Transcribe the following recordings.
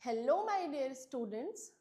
Hello my dear students.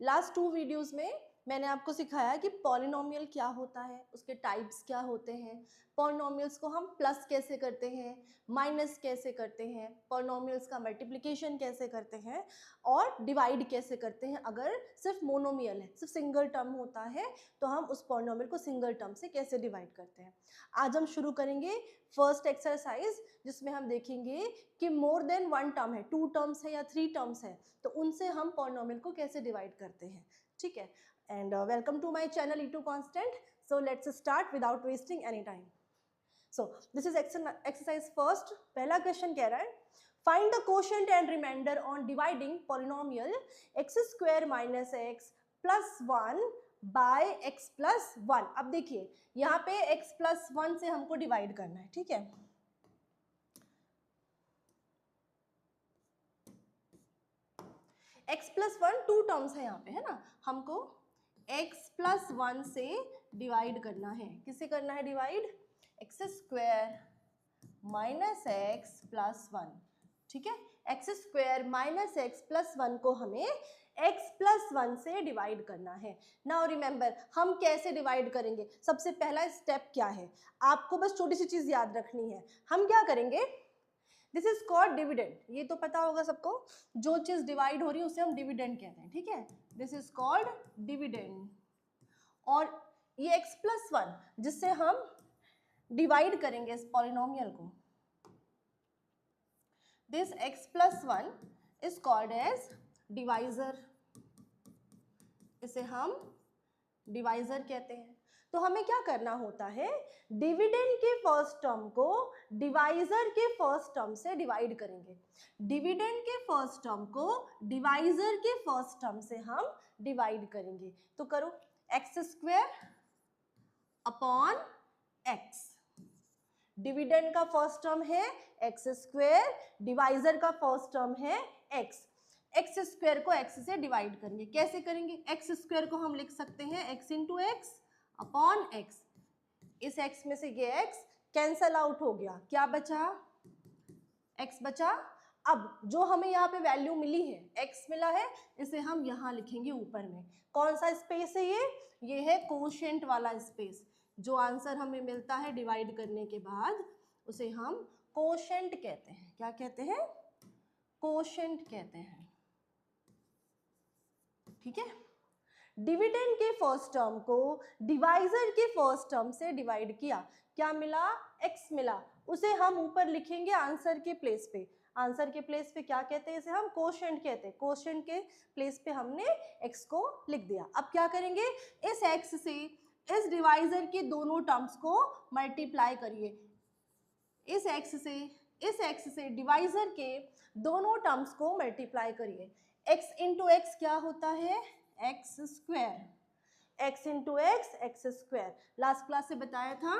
Last 2 videos में मैंने आपको सिखाया कि पॉलिनोमियल क्या होता है, उसके टाइप्स क्या होते हैं, पॉलिनोमियल्स को हम प्लस कैसे करते हैं, माइनस कैसे करते हैं, पॉलिनोमियल्स का मल्टीप्लिकेशन कैसे करते हैं और डिवाइड कैसे करते हैं। अगर सिर्फ मोनोमियल है, सिर्फ सिंगल टर्म होता है, तो हम उस पॉलिनोमियल को सिंगल टर्म से कैसे डिवाइड करते हैं। आज हम शुरू करेंगे फर्स्ट एक्सरसाइज, जिसमें हम देखेंगे कि मोर देन 1 टर्म है, 2 टर्म्स है या 3 टर्म्स है, तो उनसे हम पॉलिनोमियल को कैसे डिवाइड करते हैं। ठीक है, and welcome to my channel E2 Constant. So let's start without wasting any time. So this is exercise first. पहला क्वेश्चन कह रहा है find the quotient and remainder on dividing polynomial x square minus x plus 1 by x plus 1. अब देखिए यहाँ पे x plus 1 से हमको डिवाइड करना है, ठीक है। x plus 1 2 टर्म्स है यहाँ पे, है ना, हमको x प्लस 1 से डिवाइड करना है। किसे करना है divide? X square minus x plus 1, ठीक है। X square minus x plus 1 को हमें x प्लस 1 से डिवाइड करना है। नाउ रिमेंबर, हम कैसे डिवाइड करेंगे? सबसे पहला स्टेप क्या है, आपको बस छोटी सी चीज याद रखनी है। हम क्या करेंगे, दिस इज कॉल्ड डिविडेंड। ये तो पता होगा सबको, जो चीज डिवाइड हो रही है उसे हम डिविडेंड कहते हैं, ठीक है। This is called dividend. और ये x प्लस 1 जिससे हम डिवाइड करेंगे इस पॉलिनोमियल को, this x plus 1 is called as divisor. इसे हम डिवाइजर कहते हैं। तो हमें क्या करना होता है, डिविडेंड के फर्स्ट टर्म को डिवाइजर के फर्स्ट टर्म से डिवाइड करेंगे। डिविडेंड के फर्स्ट टर्म को डिवाइजर के फर्स्ट टर्म से हम डिवाइड करेंगे। तो करो, x square upon x. Dividend का फर्स्ट टर्म है एक्स स्क्वायर, डिवाइजर का फर्स्ट टर्म है एक्स। एक्स स्क्वायर को एक्स से डिवाइड करेंगे। कैसे करेंगे? एक्स स्क्वायर को हम लिख सकते हैं x into x upon x. इस x में से ये x कैंसल आउट हो गया, क्या बचा? x बचा। अब जो हमें यहाँ पे वैल्यू मिली है, x मिला है, इसे हम यहाँ लिखेंगे ऊपर में। कौन सा स्पेस है ये है कोशेंट वाला स्पेस। जो आंसर हमें मिलता है डिवाइड करने के बाद उसे हम कोशेंट कहते हैं। क्या कहते हैं? कोशेंट कहते हैं, ठीक है। डिविडेंड के फर्स्ट टर्म को डिवाइजर के फर्स्ट टर्म से डिवाइड किया, क्या मिला? x मिला। उसे हम ऊपर लिखेंगे आंसर के प्लेस पे। आंसर के प्लेस पे क्या कहते हैं? इसे हम कोशेंट कहते हैं। कोशेंट के प्लेस पे हमने x को लिख दिया। अब क्या करेंगे, इस x से इस डिवाइजर के दोनों टर्म्स को मल्टीप्लाई करिए। इस x से डिवाइजर के दोनों टर्म्स को मल्टीप्लाई करिए। x इंटू एक्स क्या होता है? X square. X into x x square. Last class से बताया था,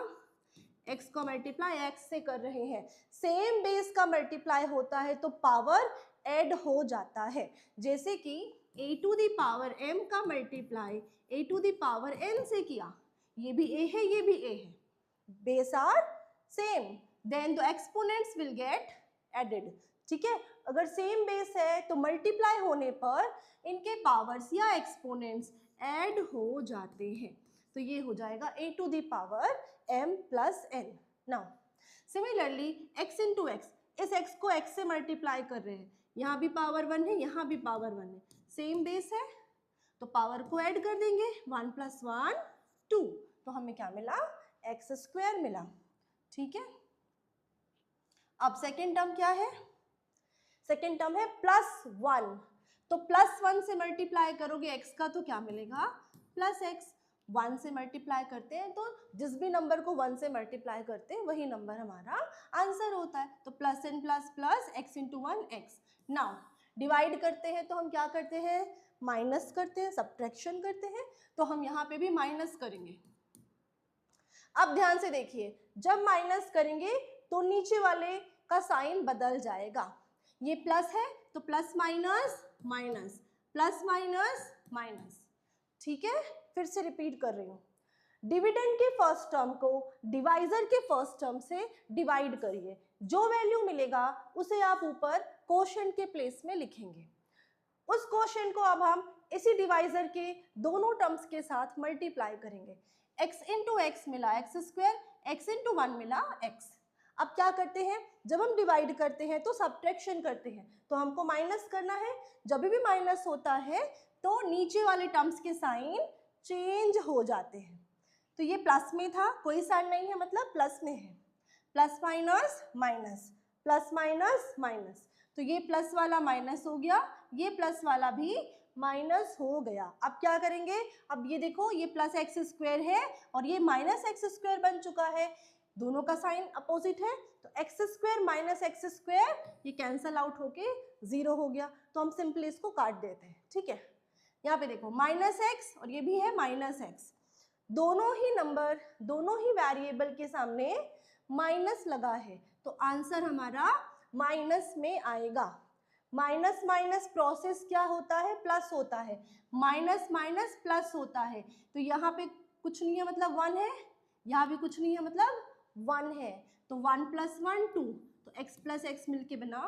x को मल्टीप्लाई x से कर रहे हैं। सेम बेस का मल्टीप्लाई होता है तो पावर ऐड हो जाता है। जैसे कि a to the power m का multiply a to the power n से किया, ये भी a है ये भी a है, base are same, then the exponents will get added, ठीक है। अगर सेम बेस है तो मल्टीप्लाई होने पर इनके पावर्स या एक्सपोनेंट्स ऐड हो जाते हैं। तो ये हो जाएगा a to the power m plus n। Now similarly x into X, इस x को x से मल्टीप्लाई कर रहे हैं। यहाँ भी पावर 1 है, यहाँ भी पावर 1 है, सेम बेस है तो पावर को ऐड कर देंगे। 1 प्लस 1 2, तो हमें क्या मिला? एक्स स्क्वायर मिला, ठीक है। अब सेकेंड टर्म क्या है? सेकेंड टर्म है प्लस 1। तो प्लस 1 से मल्टीप्लाई करोगे x का तो क्या मिलेगा? Plus x। 1 से मल्टीप्लाई करते हैं तो जिस भी नंबर को 1 से मल्टीप्लाई करते हैं वही नंबर हमारा आंसर होता है। तो plus n plus plus x into 1 x। Now divide करते हैं तो हम क्या करते हैं? माइनस करते हैं, सब्ट्रैक्शन करते हैं, तो हम यहाँ पे भी माइनस करेंगे। अब ध्यान से देखिए, जब माइनस करेंगे तो नीचे वाले का साइन बदल जाएगा। ये प्लस है तो plus minus minus, plus minus minus, ठीक है। फिर से रिपीट कर रही हूँ, डिविडेंड के फर्स्ट टर्म को डिवाइजर के फर्स्ट टर्म से डिवाइड करिए। जो वैल्यू मिलेगा उसे आप ऊपर कोशेंट के प्लेस में लिखेंगे। उस क्वोशिएंट को अब हम इसी डिवाइजर के दोनों टर्म्स के साथ मल्टीप्लाई करेंगे। x इंटू एक्स मिला एक्स स्क्वायर, x इंटू 1 मिला x। अब क्या करते हैं, जब हम डिवाइड करते हैं तो सब्ट्रैक्शन करते हैं, तो हमको माइनस करना है। जब भी माइनस होता है तो नीचे वाले टर्म्स के साइन चेंज हो जाते हैं। तो ये प्लस में था, कोई साइन नहीं है मतलब प्लस में है। Plus minus minus, plus minus minus, तो ये प्लस वाला माइनस हो गया, ये प्लस वाला भी माइनस हो गया। अब क्या करेंगे, अब ये देखो ये प्लस एक्स स्क्वायर है और ये माइनस एक्स स्क्वायर बन चुका है, दोनों का साइन अपोजिट है, तो x square minus x square ये कैंसल आउट होके 0 हो गया। तो हम सिंपली इसको काट देते हैं, ठीक है। यहाँ पे देखो माइनस एक्स और ये भी है माइनस एक्स, दोनों ही नंबर, दोनों ही वेरिएबल के सामने माइनस लगा है, तो आंसर हमारा माइनस में आएगा। माइनस माइनस प्रोसेस क्या होता है, प्लस होता है, माइनस माइनस प्लस होता है। तो यहाँ पे कुछ नहीं है मतलब 1 है, यहाँ भी कुछ नहीं है मतलब 1 है, तो 1 प्लस 1 2, तो x प्लस एक्स मिलके बना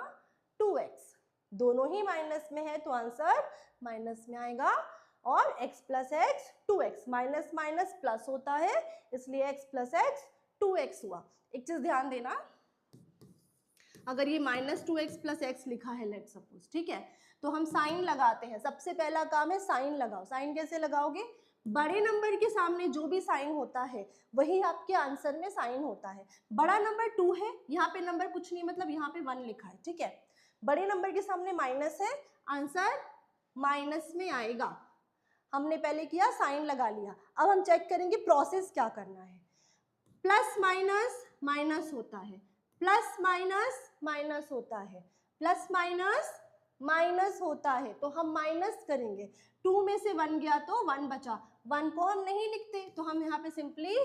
2x। दोनों ही माइनस में है तो आंसर माइनस में आएगा। और x plus x 2x, minus minus plus होता है इसलिए x प्लस एक्स 2x हुआ। एक चीज ध्यान देना, अगर ये माइनस 2x प्लस एक्स लिखा है लेट सपोज, ठीक है, तो हम साइन लगाते हैं। सबसे पहला काम है साइन लगाओ। साइन कैसे लगाओगे, बड़े नंबर के सामने जो भी साइन होता है वही आपके आंसर में साइन होता है। बड़ा नंबर 2 है, यहाँ पे नंबर कुछ नहीं मतलब यहाँ पे 1 लिखा है, ठीक है, बड़े नंबर के सामने माइनस है, आंसर माइनस में आएगा। हमने पहले किया साइन लगा लिया, अब हम चेक करेंगे प्रोसेस क्या करना है। प्लस माइनस माइनस होता है, प्लस माइनस माइनस होता है, प्लस माइनस माइनस होता है, तो हम माइनस करेंगे। 2 में से 1 गया तो 1 बचा, 1 को हम नहीं लिखते तो हम यहाँ पे सिंपली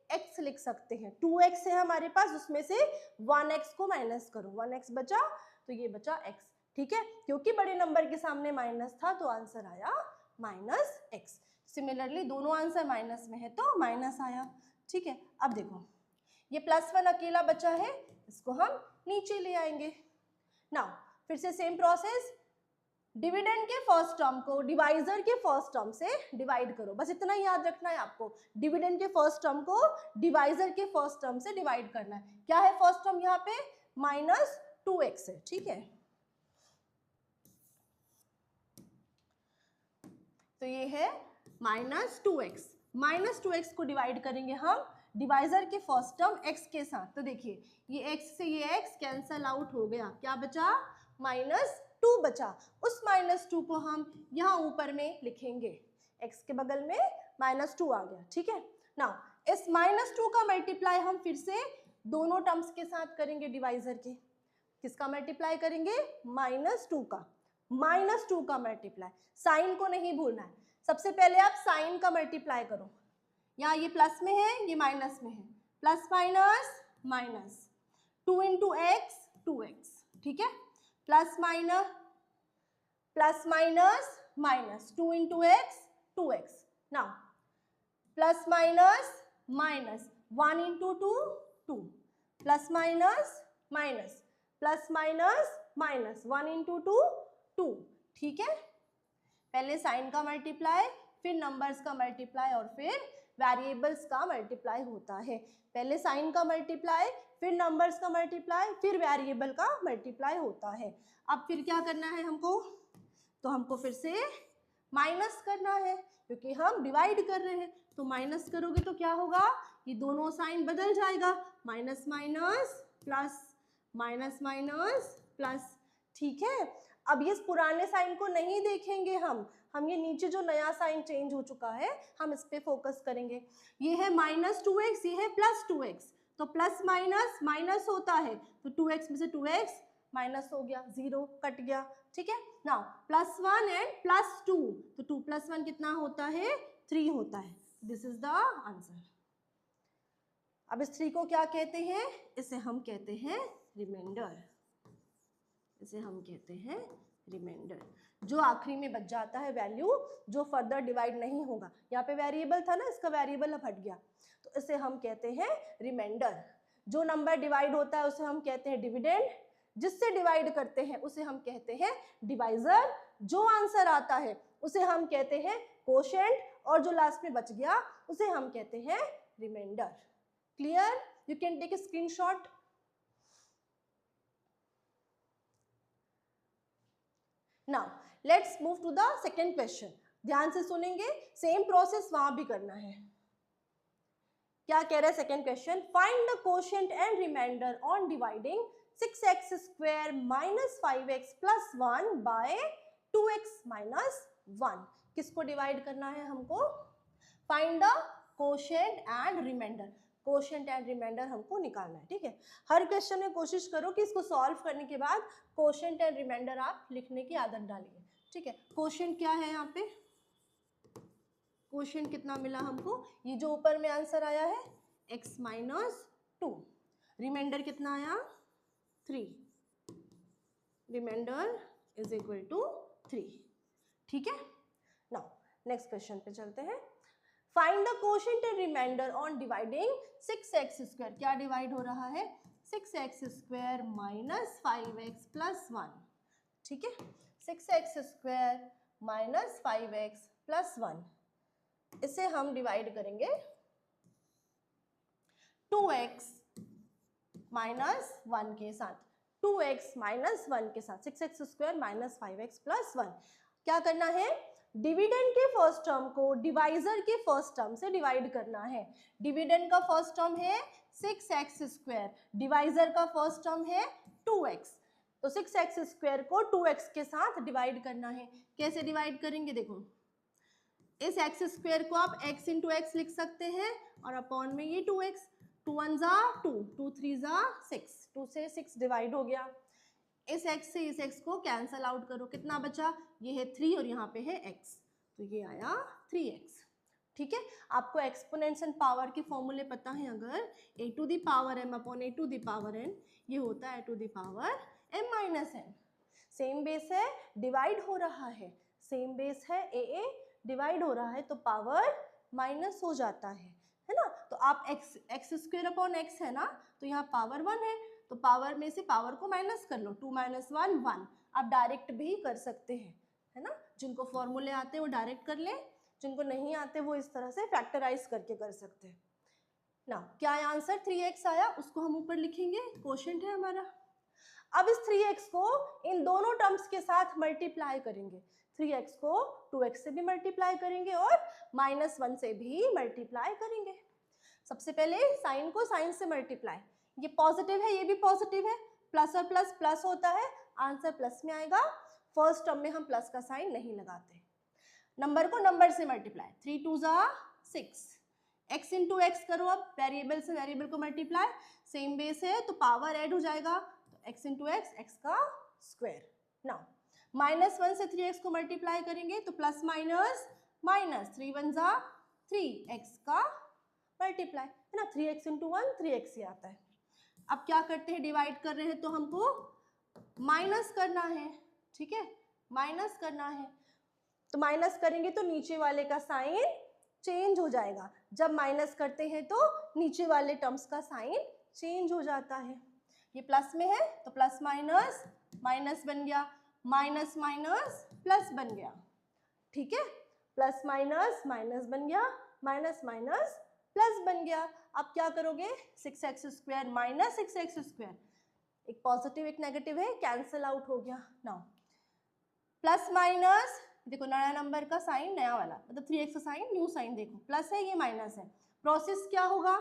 x लिख सकते हैं। 2x है हमारे पास, उसमें से 1x को माइनस करो, 1x बचा तो ये बचा x, ठीक है, क्योंकि बड़े नंबर के सामने माइनस था तो आंसर आया माइनस x। सिमिलरली दोनों आंसर माइनस में है तो माइनस आया, ठीक है। अब देखो ये +1 अकेला बचा है, इसको हम नीचे ले आएंगे। नाउ फिर से सेम प्रोसेस, डिविडेंड के फर्स्ट टर्म को डिवाइजर के फर्स्ट टर्म से डिवाइड करो। बस इतना ही याद रखना है आपको, डिविडेंड के फर्स्ट टर्म को डिवाइजर के फर्स्ट टर्म से डिवाइड करना है। क्या है फर्स्ट टर्म, यहाँ पे माइनस 2x है, ठीक है, तो ये है माइनस 2x। माइनस 2x को डिवाइड करेंगे हम डिवाइजर के फर्स्ट टर्म x के साथ, तो देखिए ये x से ये x कैंसल आउट हो गया, क्या बचा, -2 बचा। उस -2 को हम यहाँ ऊपर में लिखेंगे, x के बगल में -2 आ गया, ठीक है। नाउ इस -2 का मल्टीप्लाई हम फिर से दोनों टर्म्स के साथ करेंगे डिवाइजर के। किसका मल्टीप्लाई करेंगे, -2 का, -2 का मल्टीप्लाई। साइन को नहीं भूलना है, सबसे पहले आप साइन का मल्टीप्लाई करो। यहाँ ये प्लस में है, ये माइनस में है, plus minus minus, 2 into x 2x, ठीक है, plus minus minus 2 into x 2x। Now plus minus minus 1 into 2 2, plus minus minus, plus minus minus 1 into 2 2, ठीक है। पहले साइन का मल्टीप्लाई, फिर नंबर्स का मल्टीप्लाई और फिर वेरिएबल्स का मल्टीप्लाई होता है। पहले साइन का मल्टीप्लाई, फिर नंबर्स का मल्टीप्लाई, फिर वेरिएबल का मल्टीप्लाई होता है। अब फिर क्या करना है हमको, तो हमको फिर से माइनस करना है, क्योंकि हम डिवाइड कर रहे हैं, तो माइनस करोगे तो क्या होगा, ये दोनों साइन बदल जाएगा, minus minus plus, minus minus plus, ठीक है। अब ये पुराने साइन को नहीं देखेंगे हम ये नीचे जो नया साइन चेंज हो चुका है हम इस पे फोकस करेंगे। ये है -2x, ये है +2x, तो प्लस माइनस माइनस होता है, तो 2x में से 2x माइनस हो गया, 0 कट गया, ठीक है। नाउ +1 एंड +2, तो 2 + 1 कितना होता है, 3 होता है। This is the answer. अब इस 3 को क्या कहते हैं, इसे हम कहते हैं रिमाइंडर, इसे हम कहते हैं रिमाइंडर, जो आखिरी में बच जाता है वैल्यू, जो फर्दर डिवाइड नहीं होगा। यहाँ पे वेरिएबल था ना, इसका वेरिएबल अब हट गया, तो इसे हम कहते हैं रिमाइंडर। जो नंबर डिवाइड होता है उसे हम कहते हैं डिविडेंड, जिससे डिवाइड करते हैं उसे हम कहते हैं डिवाइजर, जो आंसर आता है उसे हम कहते हैं कोशेंट, और जो लास्ट में बच गया उसे हम कहते हैं remainder. Clear? You can take a screenshot. Now let's move to the second question. ध्यान से सुनेंगे, सेम प्रोसेस वहां भी करना है। क्या कह रहा है second question? Find the quotient and remainder on dividing 6x square minus 5x plus 1 by 2x minus 1। किसको डिवाइड करना है हमको? Find the quotient and remainder. Quotient and remainder हमको निकालना है, ठीक है। हर क्वेश्चन में कोशिश करो कि इसको सॉल्व करने के बाद कोशेंट एंड रिमाइंडर आप लिखने की आदत डालिए, ठीक है। कोशेंट क्या है यहाँ पे? कोशेंट कितना मिला हमको? ये जो ऊपर में आंसर आया है x माइनस 2। रिमाइंडर कितना आया? 3। रिमाइंडर इज इक्वल टू 3, ठीक है। नाउ नेक्स्ट क्वेश्चन पे चलते हैं। Find the quotient and remainder on dividing 6x square. क्या डिवाइड हो रहा है? 6x square minus 5x plus 1, ठीक है। 6x square minus 5x plus 1, इसे हम डिवाइड करेंगे 2x माइनस 1 के साथ। 2x माइनस 1 के साथ 6x square minus 5x plus 1। क्या करना है? डिविडेंड के फर्स्ट टर्म को डिवाइजर के फर्स्ट टर्म से डिवाइड करना है। डिविडेंड का फर्स्ट टर्म है 6x स्क्वायर, डिवाइजर का फर्स्ट टर्म है 2x, तो 6x स्क्वायर को 2x के साथ डिवाइड करना है। कैसे डिवाइड करेंगे? देखो, इस x स्क्वायर को आप x इंटू एक्स लिख सकते हैं और अपॉन में ये 2x। 2 1 जा 2, 2 3 जा 6, 2 से 6 डिवाइड हो गया। इस x से इस x को कैंसल आउट करो, कितना बचा? ये है 3 और यहाँ पे है x, तो ये आया 3x, ठीक है। आपको एक्सपोनेंशियल पावर के फॉर्मूले पता है, अगर a to the power m upon a to the power n, ये होता है a to the power m minus n। Same base है, डिवाइड हो रहा है, सेम बेस है, a डिवाइड हो रहा है तो पावर माइनस हो जाता है ना। तो आप x स्क्वायर अपॉन x है ना, तो यहाँ पावर 1 है, तो पावर में से पावर को माइनस कर लो, 2 माइनस 1 1। आप डायरेक्ट भी कर सकते हैं, है ना। जिनको फॉर्मूले आते हैं वो डायरेक्ट कर लें, जिनको नहीं आते वो इस तरह से फैक्टराइज करके कर सकते हैं ना। क्या आंसर 3x आया, उसको हम ऊपर लिखेंगे, कोशेंट है हमारा। अब इस 3x को इन दोनों टर्म्स के साथ मल्टीप्लाई करेंगे। 3x को 2x से भी मल्टीप्लाई करेंगे और माइनस 1 से भी मल्टीप्लाई करेंगे। सबसे पहले साइन को साइन से मल्टीप्लाई, ये पॉजिटिव है, ये भी पॉजिटिव है, प्लस और प्लस प्लस होता है, आंसर प्लस में आएगा। फर्स्ट टर्म में हम प्लस का साइन नहीं लगाते। नंबर को नंबर से मल्टीप्लाई, 3 2 जा 6, x इंटू एक्स करो, अब वेरिएबल से वेरिएबल को मल्टीप्लाई, सेम बेस है तो पावर ऐड हो जाएगा, तो x इंटू एक्स, एक्स का स्क्वायर। नाउ माइनस 1 से 3x को मल्टीप्लाई करेंगे तो प्लस माइनस माइनस, 3 1 जा 3, x का मल्टीप्लाई, है ना। 3x इंटू 1 3x ही आता है। अब क्या करते हैं, डिवाइड कर रहे हैं तो हमको माइनस करना है, ठीक है, माइनस करना है। तो माइनस करेंगे तो नीचे वाले का साइन चेंज हो जाएगा। जब माइनस करते हैं तो नीचे वाले टर्म्स का साइन चेंज हो जाता है। ये प्लस में है तो प्लस माइनस माइनस बन गया, माइनस माइनस प्लस बन गया, ठीक है। प्लस माइनस माइनस बन गया, माइनस माइनस प्लस बन गया। अब क्या करोगे, 6x square minus 6x square, एक पॉजिटिव एक नेगेटिव है, कैंसल आउट हो गया। नाउ प्लस माइनस, देखो नया नंबर का साइन नया वाला, मतलब 3x का साइन न्यू साइन, देखो प्लस है ये माइनस है, प्रोसेस क्या होगा,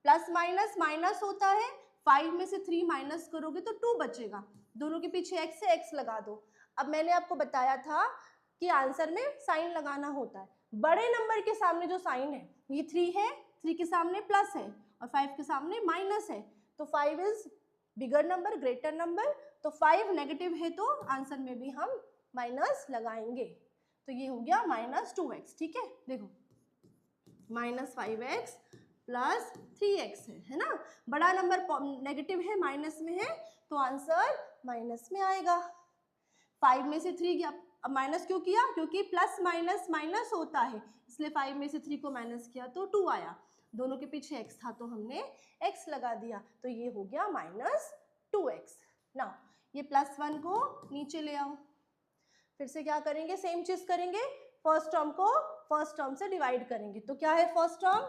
प्लस माइनस माइनस होता है, 5 में से 3 माइनस करोगे तो 2 बचेगा, दोनों के पीछे x से x लगा दो। अब मैंने आपको बताया था कि आंसर में साइन लगाना होता है। बड़े नंबर के सामने जो साइन है, ये 3 है, 3 के सामने प्लस है और 5 के सामने माइनस है, तो 5 is bigger number, greater number, तो 5 नेगेटिव है तो आंसर में भी हम माइनस लगाएंगे। तो ये हो गया माइनस 2x, ठीक है। देखो माइनस 5x प्लस 3x है ना। बड़ा नंबर नेगेटिव है, माइनस में है, तो आंसर माइनस में आएगा। 5 में से 3 गया, अब माइनस क्यों किया, क्योंकि प्लस माइनस माइनस होता है, इसलिए 5 में से 3 को माइनस किया तो 2 आया, दोनों के पीछे x था तो हमने x लगा दिया, तो ये हो गया माइनस 2x। ना ये +1 को नीचे ले आओ, फिर से क्या करेंगे, सेम चीज करेंगे, फर्स्ट टर्म को फर्स्ट टर्म से डिवाइड करेंगे। तो क्या है फर्स्ट टर्म,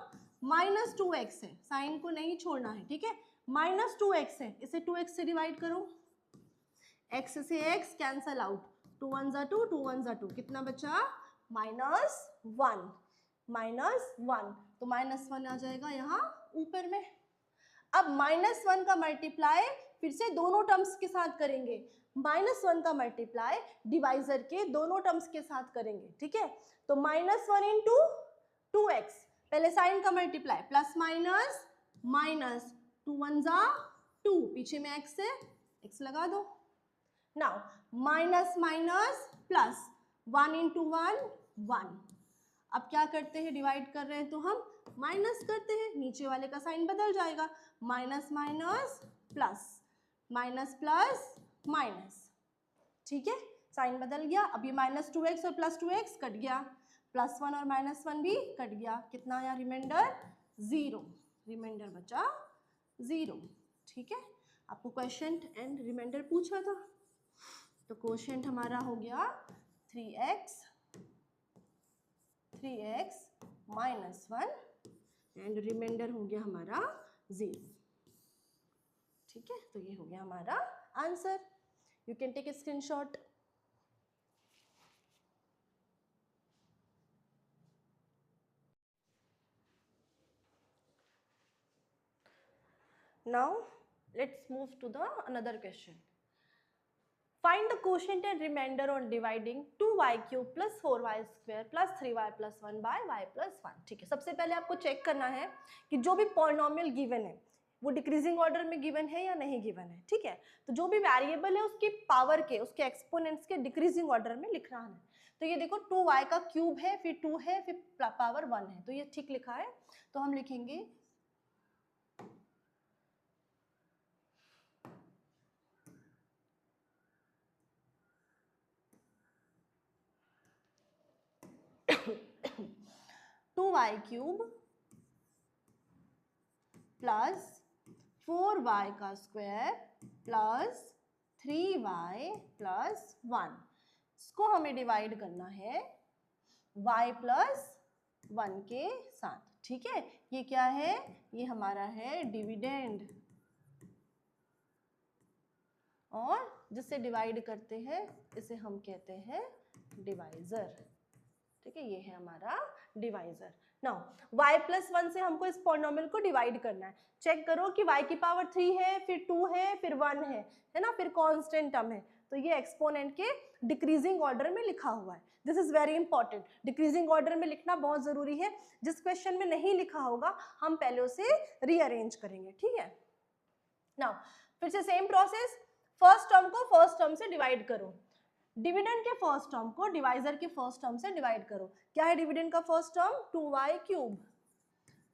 -2x है, साइन को नहीं छोड़ना है, ठीक है, -2x है, इसे 2x से डिवाइड करो, x से x कैंसल आउट, 2 1 जा 2, 2 1 जा 2, कितना बचा, -1, -1, तो -1 आ जाएगा यहाँ ऊपर में। अब -1 का मल्टीप्लाई फिर से दोनों टर्म्स के साथ करेंगे, -1 का मल्टीप्लाई डिवाइजर के दोनों टर्म्स के साथ करेंगे, ठीक है। तो -1 इंटू 2x, पहले साइन का मल्टीप्लाई, प्लस माइनस माइनस, 2 1 जा 2, पीछे में x है, x लगा दो। Now minus minus plus, 1 into 1 1। अब क्या करते हैं, डिवाइड कर रहे हैं तो हम माइनस करते हैं, नीचे वाले का साइन बदल जाएगा, minus minus plus, minus plus minus, ठीक है, साइन बदल गया। अब ये -2x और +2x कट गया, +1 और -1 भी कट गया, कितना आया रिमाइंडर, 0, रिमाइंडर बचा 0, ठीक है। आपको क्वेश्चन एंड रिमाइंडर पूछा था, तो क्वेश्चन हमारा हो गया 3x -1 एंड रिमाइंडर हो गया हमारा 0, ठीक है। तो ये हो गया हमारा answer, you can take a screenshot. Now let's move to the another question. Find the quotient and remainder on dividing 2y cube plus 4y square plus 3y plus 1 by y plus 1। ठीक है, सबसे पहले आपको check करना है कि जो भी पॉलिनोमियल गिवन है वो डिक्रीजिंग ऑर्डर में गिवन है या नहीं गिवन है, ठीक है। तो जो भी वेरिएबल है उसकी पावर के, उसके एक्सपोनेंट्स के डिक्रीजिंग ऑर्डर में लिखना है। तो ये देखो 2y का क्यूब है, फिर 2 है, फिर पावर 1 है, तो ये ठीक लिखा है। तो हम लिखेंगे 2y क्यूब प्लस 4y का स्क्वायर प्लस 3y प्लस 1, इसको हमें डिवाइड करना है y प्लस 1 के साथ, ठीक है। ये क्या है, ये हमारा है डिविडेंड, और जिससे डिवाइड करते हैं इसे हम कहते हैं डिवाइजर, ठीक है, ये है हमारा डिवाइजर। नाउ y प्लस 1 से हमको इस पॉलिनोमियल को डिवाइड करना है। चेक करो कि y की पावर 3 है, फिर 2 है, फिर 1 है ना, फिर कांस्टेंट टर्म है, तो ये एक्सपोनेंट के डिक्रीजिंग ऑर्डर में लिखा हुआ है। This is very important, decreasing order में लिखना बहुत जरूरी है। जिस क्वेश्चन में नहीं लिखा होगा हम पहले उसे रीअरेंज करेंगे, ठीक है। नाउ फिर से सेम प्रोसेस, फर्स्ट टर्म को फर्स्ट टर्म से डिवाइड करो, डिविडेंड के फर्स्ट टर्म को डिवाइजर के फर्स्ट टर्म से डिवाइड करो। क्या है डिविडेंड का फर्स्ट टर्म, 2y क्यूब,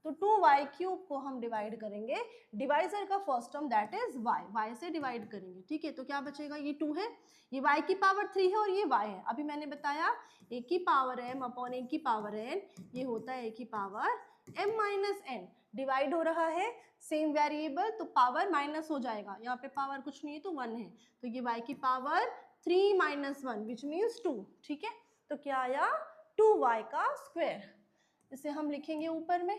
तो 2y क्यूब को हम डिवाइड करेंगे डिवाइजर का first term that is y से डिवाइड करेंगे, ठीक है। तो क्या बचेगा, ये 2 है, ये y की पावर 3 है और ये y है। अभी मैंने बताया a की पावर m अपॉन a की पावर n, ये होता है a की power m minus n, divide हो रहा है सेम वेरिएबल तो पावर माइनस हो जाएगा, यहाँ पे पावर कुछ नहीं है तो 1 है, तो ये y की पावर 3 माइनस 1 विच मीन्स 2, ठीक है। तो क्या आया, 2y का स्क्वायर, इसे हम लिखेंगे ऊपर में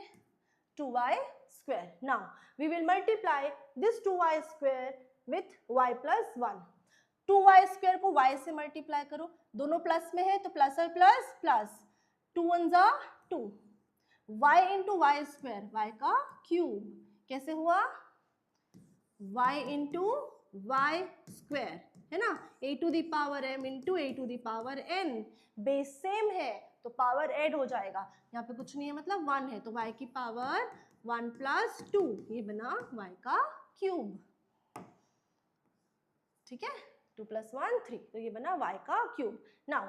2y square. Now we will multiply this 2y square with y plus 1। 2y square को y से मल्टीप्लाई करो, दोनों प्लस में है तो प्लस और प्लस प्लस, 2 1 जा 2, y into Y square, y का क्यूब, कैसे हुआ, y इंटू वाई स्क्वायर, है ना, a to the power m into a to the power n, base same है तो पावर ऐड हो जाएगा, यहाँ पे कुछ नहीं है मतलब 1 है, तो y की पावर 1 प्लस 2, ये बना y का क्यूब, ठीक है, 2 प्लस 1 3, तो ये बना y का क्यूब। नाउ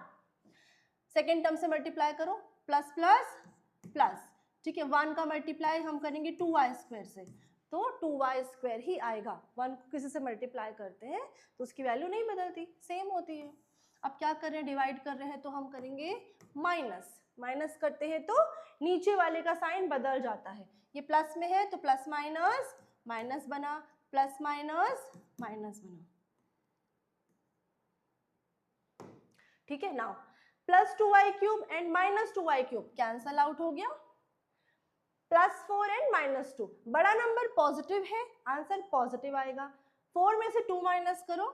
सेकेंड टर्म से मल्टीप्लाई करो, प्लस प्लस प्लस, ठीक है, 1 का मल्टीप्लाई हम करेंगे 2y स्क्वायर से, तो 2y स्क्वायर ही आएगा। 1 को किसी से मल्टीप्लाई करते हैं तो उसकी वैल्यू नहीं बदलती, सेम होती है। अब क्या कर रहे हैं, डिवाइड कर रहे हैं तो हम करेंगे माइनस, माइनस करते हैं तो नीचे वाले का साइन बदल जाता है, ये प्लस में है तो प्लस माइनस माइनस बना, प्लस माइनस माइनस बना, ठीक है। Now plus 2y cube and minus 2y cube cancel out हो गया, प्लस 4 एंड माइनस 2, बड़ा नंबर पॉजिटिव है, आंसर पॉजिटिव आएगा। 4 में से 2 माइनस करो,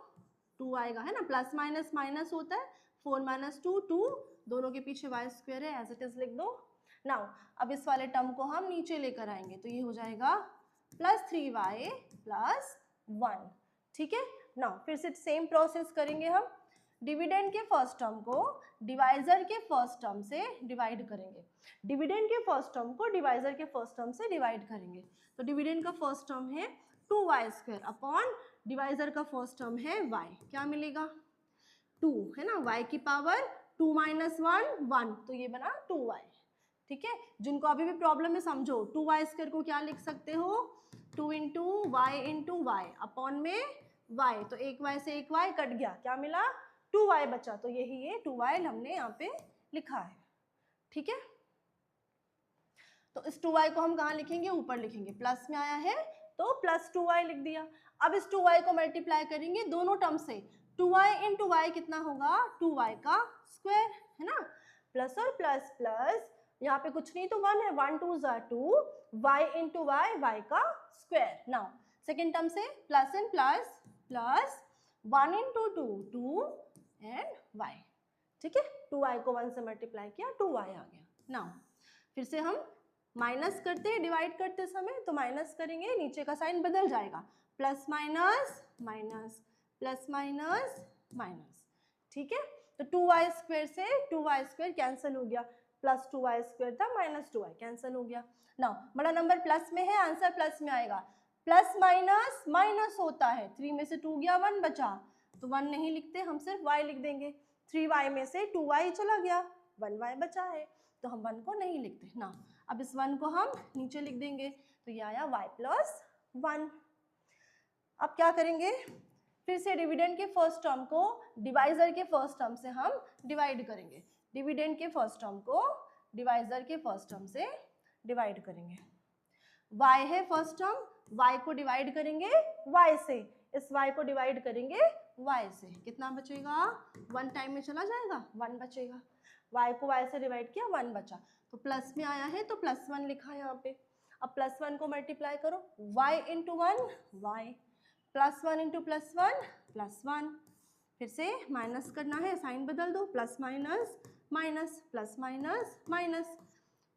2 आएगा, है ना, प्लस माइनस माइनस होता है, 4 माइनस 2 2, दोनों के पीछे y स्क्वायर है, एज इट इज लिख दो। नाउ अब इस वाले टर्म को हम नीचे लेकर आएंगे, तो ये हो जाएगा प्लस 3y प्लस 1, ठीक है। नाउ फिर से सेम प्रोसेस करेंगे हम, डिविडेंड के फर्स्ट टर्म को डिवाइजर के फर्स्ट टर्म से डिवाइड करेंगे, डिविडेंड के फर्स्ट टर्म को डिवाइजर के फर्स्ट टर्म से डिवाइड करेंगे। तो डिविडेंड का फर्स्ट टर्म है 2y स्क्वायर अपॉन डिवाइजर का फर्स्ट टर्म है y, क्या मिलेगा 2, है ना, y की पावर 2 माइनस 1 1, तो ये बना 2y, ठीक है। जिनको अभी भी प्रॉब्लम है समझो, 2y स्क्वायर को क्या लिख सकते हो 2 इंटू y अपॉन में y, तो एक y से एक y कट गया, क्या मिला 2y बचा, तो यही ये 2y हमने यहाँ पे लिखा है, ठीक है। तो इस 2y को हम कहाँ लिखेंगे, ऊपर लिखेंगे, प्लस में आया है तो प्लस 2y लिख दिया। अब इस 2y को मल्टीप्लाई करेंगे दोनों टर्म से, 2y इंटू y कितना होगा 2y का स्क्वायर, है ना, प्लस और प्लस प्लस, यहाँ पे कुछ नहीं तो 1 है, 1 2 ज़ा 2, y इंटू y का स्क्वायर। नाउ सेकेंड टर्म से plus and plus plus 1 into 2 2 and y, ठीक है, 2y को 1 से मल्टीप्लाई किया 2y आ गया। नाउ फिर से हम माइनस करते हैं डिवाइड करते समय, तो माइनस करेंगे नीचे का साइन बदल जाएगा, plus minus minus plus minus minus, ठीक है। तो 2y स्क्वायर से 2y स्क्वायर कैंसिल हो गया, प्लस 2y स्क्वायर था माइनस 2y कैंसिल हो गया। नाउ बड़ा नंबर प्लस में है, आंसर प्लस में आएगा, प्लस माइनस माइनस होता है, 3 में से 2 गया 1 बचा, तो 1 नहीं लिखते, हम सिर्फ y लिख देंगे, 3y में से 2y चला गया, 1y बचा है, तो हम 1 को नहीं लिखते ना। अब इस 1 को हम नीचे लिख देंगे, तो ये आया y प्लस 1। अब क्या करेंगे, फिर से डिविडेंड के फर्स्ट टर्म को डिवाइजर के फर्स्ट टर्म से हम डिवाइड करेंगे, डिविडेंड के फर्स्ट टर्म को डिवाइजर के फर्स्ट टर्म से डिवाइड करेंगे, y है फर्स्ट टर्म, y को डिवाइड करेंगे y से, इस y को डिवाइड करेंगे y से, कितना बचेगा 1 टाइम में चला जाएगा 1 बचेगा, y को y से डिवाइड किया 1 बचा, तो प्लस में आया है तो प्लस 1 लिखा है यहाँ पे। अब प्लस 1 को मल्टीप्लाई करो, y into 1 y, plus 1 into plus 1 plus 1, फिर से माइनस करना है, साइन बदल दो, plus minus minus plus minus minus,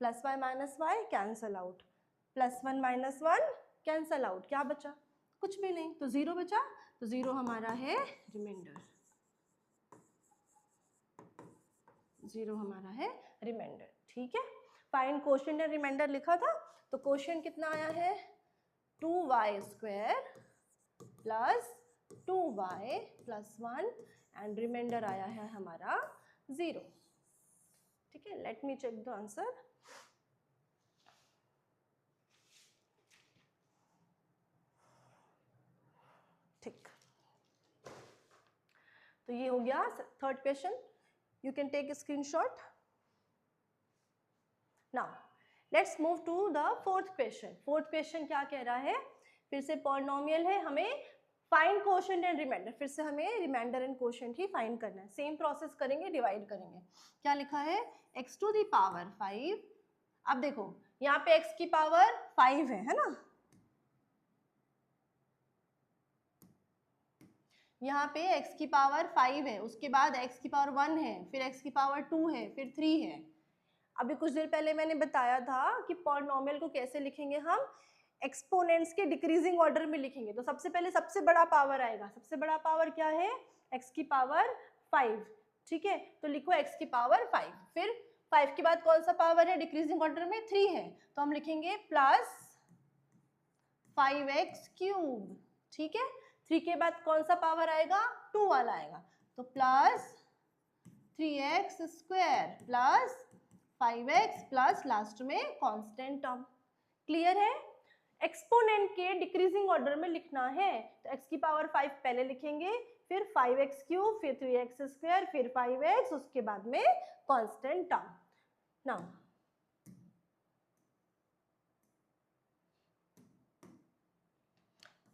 plus y minus y cancel out, plus 1 minus 1 cancel out, क्या बचा कुछ भी नहीं, तो 0 बचा, तो 0 हमारा है रिमाइंडर, 0 हमारा है रिमाइंडर, ठीक है। फाइंड क्वोशिएंट एंड रिमाइंडर लिखा था, तो क्वोशिएंट कितना आया है 2y square plus 2y plus 1 and remainder आया है हमारा 0, ठीक है। Let me check the answer, ठीक, तो ये हो गया third question, you can take screenshot. Now let's move to the fourth question. Fourth question क्या कह रहा है, फिर से पॉलिनोमियल है, हमें फाइंड क्वोशिएंट एंड रिमाइंडर, फिर से हमें रिमाइंडर एंड क्वोशिएंट ही फाइंड करना है, सेम प्रोसेस करेंगे, डिवाइड करेंगे। क्या लिखा है x टू द पावर 5, अब देखो यहाँ पे x की पावर 5 है ना, यहाँ पे x की पावर 5 है, उसके बाद x की पावर 1 है, फिर x की पावर 2 है, फिर 3 है। अभी कुछ देर पहले मैंने बताया था कि पॉलिनोमियल को कैसे लिखेंगे, हम एक्सपोनेंट्स के डिक्रीजिंग ऑर्डर में लिखेंगे। तो सबसे पहले सबसे बड़ा पावर आएगा, सबसे बड़ा पावर क्या है x की पावर 5, ठीक है, तो लिखो x की पावर 5, फिर 5 के बाद कौन सा पावर है डिक्रीजिंग ऑर्डर में 3 है, तो हम लिखेंगे प्लस 5x क्यूब, ठीक है। 3 के बाद कौन सा पावर आएगा 2 वाला आएगा, तो plus 3x square plus 5x plus last में कांस्टेंट टर्म। क्लियर है, एक्सपोनेंट के डिक्रीजिंग ऑर्डर में लिखना है, तो x की पावर 5 पहले लिखेंगे, फिर 5x क्यूब, फिर 3x स्क्वायर, फिर 5x, उसके बाद में कांस्टेंट टर्म। नाउ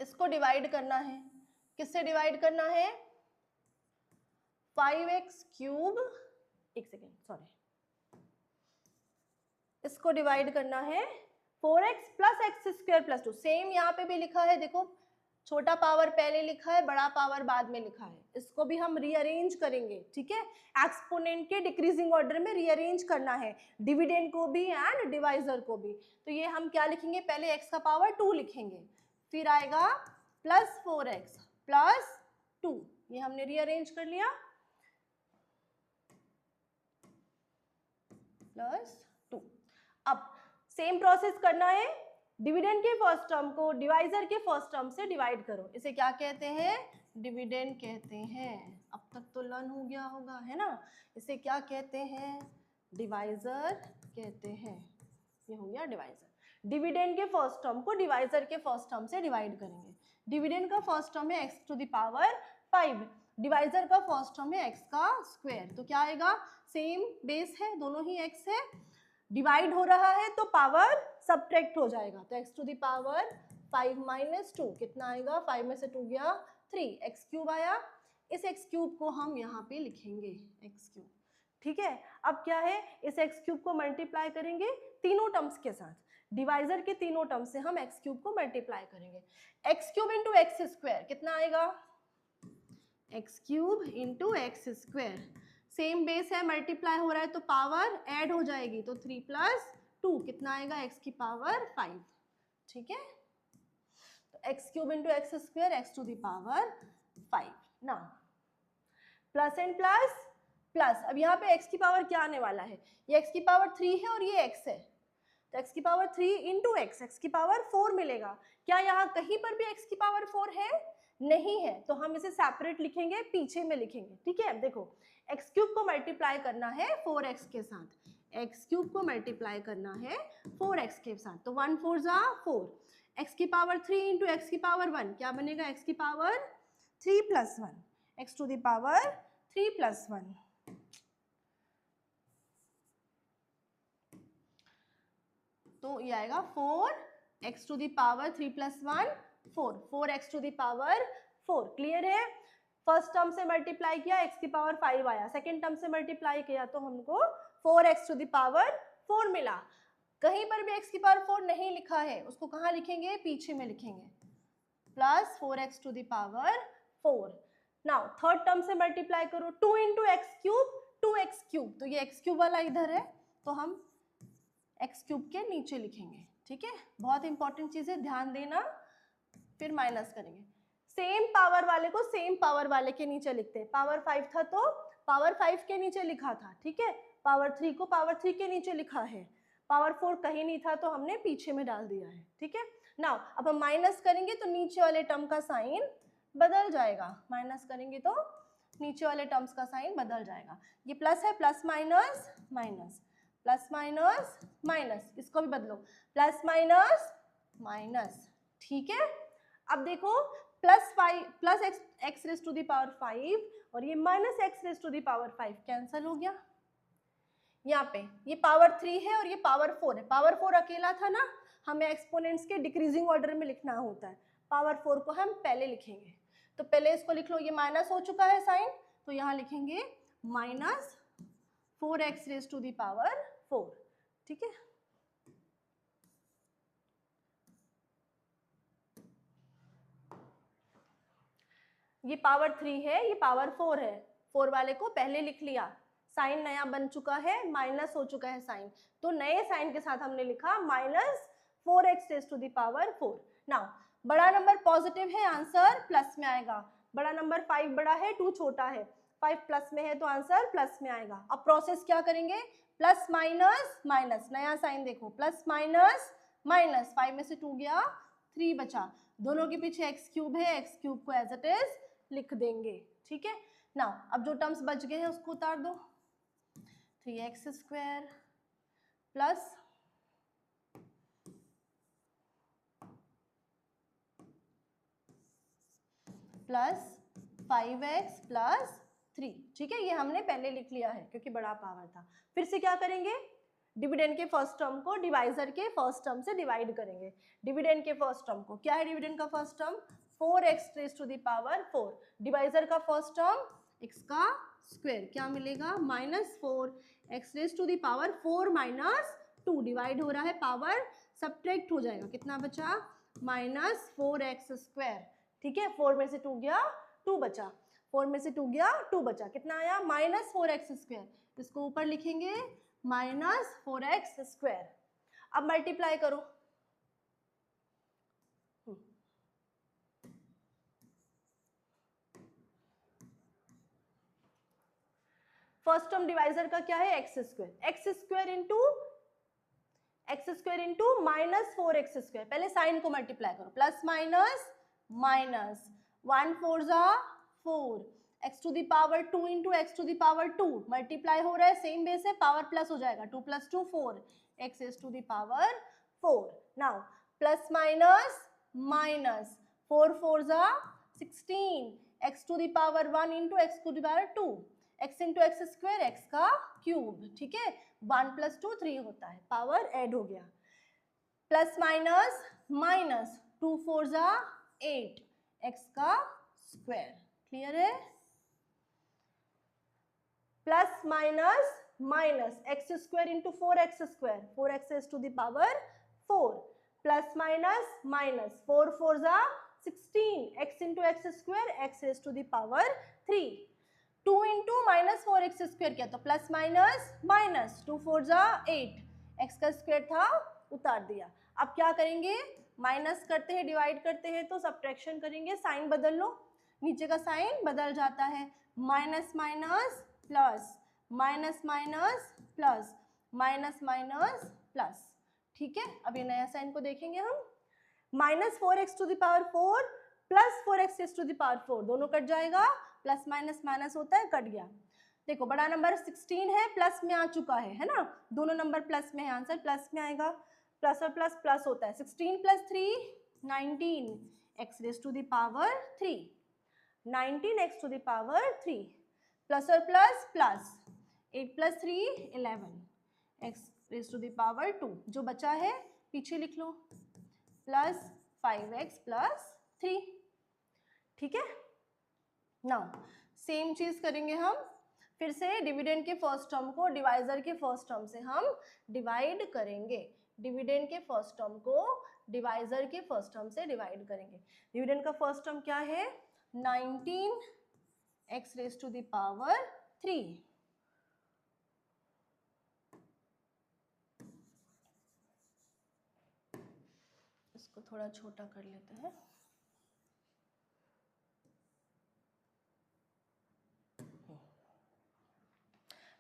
इसको डिवाइड करना है, किससे डिवाइड करना है 5x क्यूब, एक सेकेंड सॉरी, इसको डिवाइड करना है 4x plus x square plus 2। Same यहाँ पे भी लिखा है, देखो छोटा पावर पहले लिखा है, बड़ा पावर बाद में लिखा है। इसको भी हम रीअरेंज करेंगे, ठीक है, एक्सपोनेंट के डिक्रीजिंग ऑर्डर में रीअरेंज करना है, डिविडेंड को भी एंड डिवाइजर को भी। तो ये हम क्या लिखेंगे, पहले x का पावर 2 लिखेंगे, फिर आएगा प्लस 4x प्लस 2, ये हमने रीअरेंज कर लिया, प्लस 2। अब सेम प्रोसेस करना है, डिविडेंड के फर्स्ट टर्म को डिवाइजर के फर्स्ट टर्म से डिवाइड करो। इसे क्या कहते हैं, डिविडेंड कहते हैं। अब तक तो लर्न हो गया होगा, है ना। इसे क्या कहते हैं, डिवाइजर कहते हैं। ये हो गया डिवाइजर। डिविडेंड के फर्स्ट टर्म को डिवाइजर के फर्स्ट टर्म से डिवाइड करेंगे। डिविडेंड का फर्स्ट टर्म है x to the power 5, divisor का फर्स्ट टर्म है x का स्क्वायर। तो क्या आएगा, सेम बेस है, दोनों ही x है, डिवाइड हो रहा है तो पावर सबट्रैक्ट हो जाएगा, तो x to the power 5 minus 2 कितना आएगा, 5 में से 2 गया 3, x क्यूब आया। इस x क्यूब को हम यहाँ पे लिखेंगे x क्यूब, ठीक है। अब क्या है, इस x क्यूब को मल्टीप्लाई करेंगे तीनों टर्म्स के साथ, डिवाइजर के तीनों टर्म से हम x क्यूब को मल्टीप्लाई करेंगे। x cube into X square कितना आएगा, x cube into X square, same base है, मल्टीप्लाई हो रहा है तो पावर ऐड हो जाएगी, तो 3 प्लस 2 कितना आएगा, x की पावर 5, ठीक है। तो x cube into X square x to the power 5। ना प्लस एंड प्लस प्लस, अब यहाँ पे x की पावर क्या आने वाला है, ये x की पावर 3 है और ये x है, तो x की पावर 3 इंटू x की पावर 4 मिलेगा। क्या यहाँ कहीं पर भी x की पावर 4 है, नहीं है, तो हम इसे सेपरेट लिखेंगे, पीछे में लिखेंगे, ठीक है। देखो x क्यूब को मल्टीप्लाई करना है 4x के साथ, x क्यूब को मल्टीप्लाई करना है 4x के साथ, तो 1 4 जा 4, x की पावर 3 इंटू एक्स की पावर 1 क्या बनेगा, x की power 3 plus 1, x to the power 3 plus 1, तो ये आएगा 4x to the power 3 plus 1 4, 4x to the power 4। Clear है, फर्स्ट टर्म से मल्टीप्लाई किया x की पावर 5 आया, सेकेंड टर्म से मल्टीप्लाई किया तो हमको 4x टू द पावर 4 मिला। कहीं पर भी x की पावर 4 नहीं लिखा है, उसको कहाँ लिखेंगे, पीछे में लिखेंगे, plus 4x to the power 4। Now third term से मल्टीप्लाई करो, 2 into x cube 2x cube, तो ये x क्यूब वाला इधर है तो हम x क्यूब के नीचे लिखेंगे, ठीक है। बहुत इंपॉर्टेंट चीज है, ध्यान देना। फिर माइनस करेंगे, सेम पावर वाले को सेम पावर वाले के नीचे लिखते हैं, पावर 5 था तो पावर 5 के नीचे लिखा था, ठीक है, पावर 3 को पावर 3 के नीचे लिखा है, पावर 4 कहीं नहीं था तो हमने पीछे में डाल दिया है, ठीक है। नाउ अब हम माइनस करेंगे तो नीचे वाले टर्म का साइन बदल जाएगा, माइनस करेंगे तो नीचे वाले टर्म्स का साइन बदल जाएगा। ये प्लस है, plus minus minus, plus minus minus, इसको भी बदलो, प्लस माइनस माइनस, ठीक है। अब देखो plus 5 plus x raise to the power 5 और ये minus x raise to the power 5 cancel हो गया। यहाँ पे ये पावर 3 है और ये पावर 4 है, पावर 4 अकेला था ना, हमें एक्सपोनेंट्स के डिक्रीजिंग ऑर्डर में लिखना होता है, पावर 4 को हम पहले लिखेंगे, तो पहले इसको लिख लो, ये माइनस हो चुका है साइन, तो यहाँ लिखेंगे minus 4x raise to the power 4, ठीक है। ये पावर 3 है, ये पावर 4 है, 4 वाले को पहले लिख लिया, साइन नया बन चुका है, माइनस हो चुका है साइन, तो नए साइन के साथ हमने लिखा minus 4x raise to the power 4। Now बड़ा नंबर पॉजिटिव है, आंसर प्लस में आएगा, बड़ा नंबर 5 बड़ा है, 2 छोटा है, 5 प्लस में है तो आंसर प्लस में आएगा। अब प्रोसेस क्या करेंगे, प्लस माइनस माइनस, नया साइन देखो, प्लस माइनस माइनस, 5 में से 2 गया 3 बचा, दोनों के पीछे x क्यूब है, x क्यूब को एज इट इज लिख देंगे, ठीक है। नाउ अब जो टर्म्स बच गए हैं उसको उतार दो, 3x square plus plus 5x plus 3, ठीक है, ये हमने पहले लिख लिया है क्योंकि बड़ा पावर था। फिर से क्या करेंगे, डिविडेंड के फर्स्ट टर्म को डिवाइजर के फर्स्ट टर्म से डिवाइड करेंगे। डिविडेंड के फर्स्ट टर्म को, क्या है डिविडेंड का first term, 4x raise to the power 4, divisor का फर्स्ट टर्म एक्स का स्क्वायर, क्या मिलेगा -4x⁻⁴ माइनस 2 डिवाइड हो रहा है, पावर सब्ट्रैक्ट हो जाएगा, कितना बचा -4x²। ठीक है, 4 में से 2 गया 2 बचा, 4 में से 2 गया 2 बचा, कितना आया -4x²। इसको ऊपर लिखेंगे -4x²। अब मल्टीप्लाई करो, फर्स्ट टर्म डिवाइजर का क्या है x² इंटू -4x²। पहले साइन को मल्टीप्लाई करो, प्लस माइनस माइनस, 1 4 जा 4, x⁻² इंटू x⁻², मल्टीप्लाई हो रहा है, सेम बेस है, पावर प्लस हो जाएगा, 2 + 2 4, x⁻⁴। Now plus minus minus, 4 4 जा 16, x⁻⁻1 into x⁻², x into x², x का क्यूब। ठीक है, 1 + 2 3 होता है, पावर ऐड हो गया, प्लस माइनस माइनस, 2 4 जा 8, x का स्क्वायर। क्लियर है, plus minus minus, x² into 4x², 4x⁻⁴, plus minus minus, 4 4 जा 16, x into x², x⁻3, 2 into -4x² किया तो प्लस माइनस माइनस, 2 4 जा 8, x का स्क्वायर था उतार दिया। अब क्या करेंगे, माइनस करते हैं डिवाइड करते हैं तो सब्ट्रैक्शन करेंगे, साइन बदल लो, नीचे का साइन बदल जाता है, minus minus plus, minus minus plus, minus minus plus. ठीक है, अब ये नया साइन को देखेंगे हम, -4x⁴ प्लस 4x⁴ दोनों कट जाएगा, प्लस माइनस माइनस होता है, कट गया। देखो बड़ा नंबर 16 है, प्लस में आ चुका है ना, दोनों नंबर प्लस में है, आंसर प्लस में आएगा, प्लस और प्लस प्लस होता है, 16 + 3 19, x⁻3, 19 x⁻3, प्लस और प्लस प्लस, 8 + 3 11, x⁻2, जो बचा है पीछे लिख लो, प्लस 5x + 3। ठीक है, नाउ सेम चीज करेंगे हम, फिर से डिविडेंड के फर्स्ट टर्म को डिवाइजर के फर्स्ट टर्म से हम डिवाइड करेंगे, डिविडेंड के फर्स्ट टर्म को डिवाइजर के फर्स्ट टर्म से डिवाइड करेंगे। डिविडेंड का फर्स्ट टर्म क्या है 19x⁻3, इसको थोड़ा छोटा कर लेते हैं,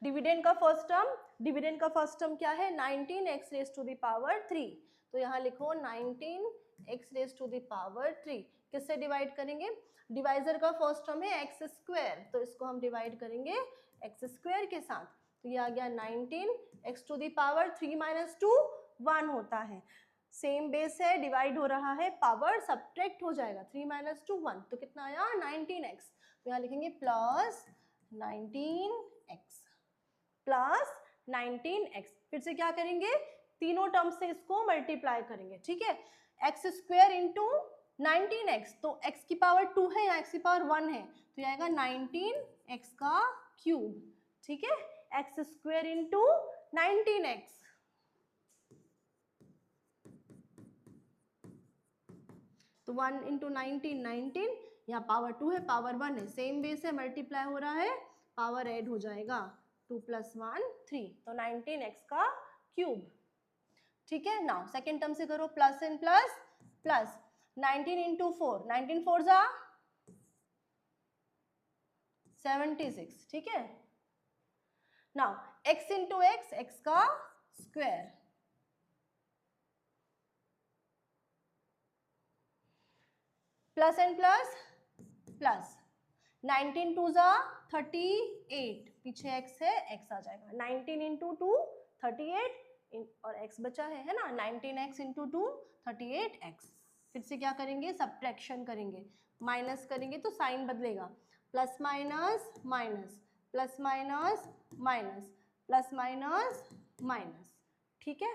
डिविडेंड का फर्स्ट टर्म क्या है 19x⁻3, तो यहाँ लिखो 19x⁻3, किससे डिवाइड करेंगे, डिवाइजर का फर्स्ट टर्म है x², तो इसको हम डिवाइड करेंगे x² के साथ, तो ये आ गया 19x⁻3 - 2 1 होता है, सेम बेस है, डिवाइड हो रहा है, पावर सब्ट्रैक्ट हो जाएगा, 3 - 2 1, तो कितना आया 19x, तो यहाँ लिखेंगे प्लस 19x, प्लस 19x। फिर से क्या करेंगे, तीनों टर्म से इसको मल्टीप्लाई करेंगे। ठीक है, x² इंटू 19x, तो x की पावर 2 है या x की पावर 1 है, तो ये आएगा 19x का क्यूब। ठीक है, x² इंटू 19x, तो 1 इंटू 19 19, यहाँ पावर 2 है, पावर 1 है, सेम बेस है, मल्टीप्लाई हो रहा है, पावर ऐड हो जाएगा, 2 + 1 3, तो 19x का क्यूब। ठीक है, नाउ सेकेंड टर्म से करो, plus and plus plus, 19 into 4, 19 4 जा 76। ठीक है, now x into x, x का square, plus and plus plus, 19 2 जा 38, पीछे x है, x आ जाएगा, 19 इंटू 2 38 और x बचा है ना, 19x इंटू 2 38x। फिर से क्या करेंगे, सब्ट्रैक्शन करेंगे, माइनस करेंगे तो साइन बदलेगा, plus minus minus, plus minus minus, plus minus minus. ठीक है,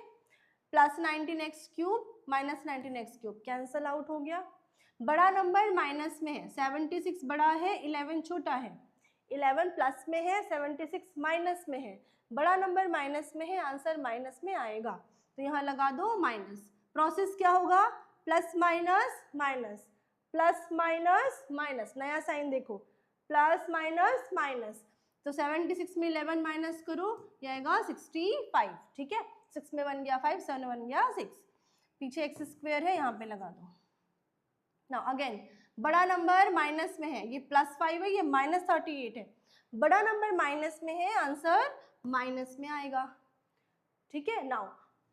plus 19x³ minus 19x³ cancel out हो गया, बड़ा नंबर माइनस में है, 76 बड़ा है 11 छोटा है, 11 प्लस में है, 76 माइनस में है, बड़ा नंबर माइनस में है, आंसर माइनस में आएगा, तो यहाँ लगा दो माइनस। प्रोसेस क्या होगा, plus minus minus, plus minus minus, नया साइन देखो, प्लस माइनस माइनस, तो 76 में 11 माइनस करो, ये आएगा 65, ठीक है, 6 में 1 गया 5, 7 1 गया 6, पीछे एक्स स्क्वायर है, यहाँ पे लगा दो। नाउ अगेन बड़ा नंबर माइनस में है, ये +5 है, ये -38 है, बड़ा नंबर माइनस में है, आंसर माइनस में आएगा, ठीक है। नाउ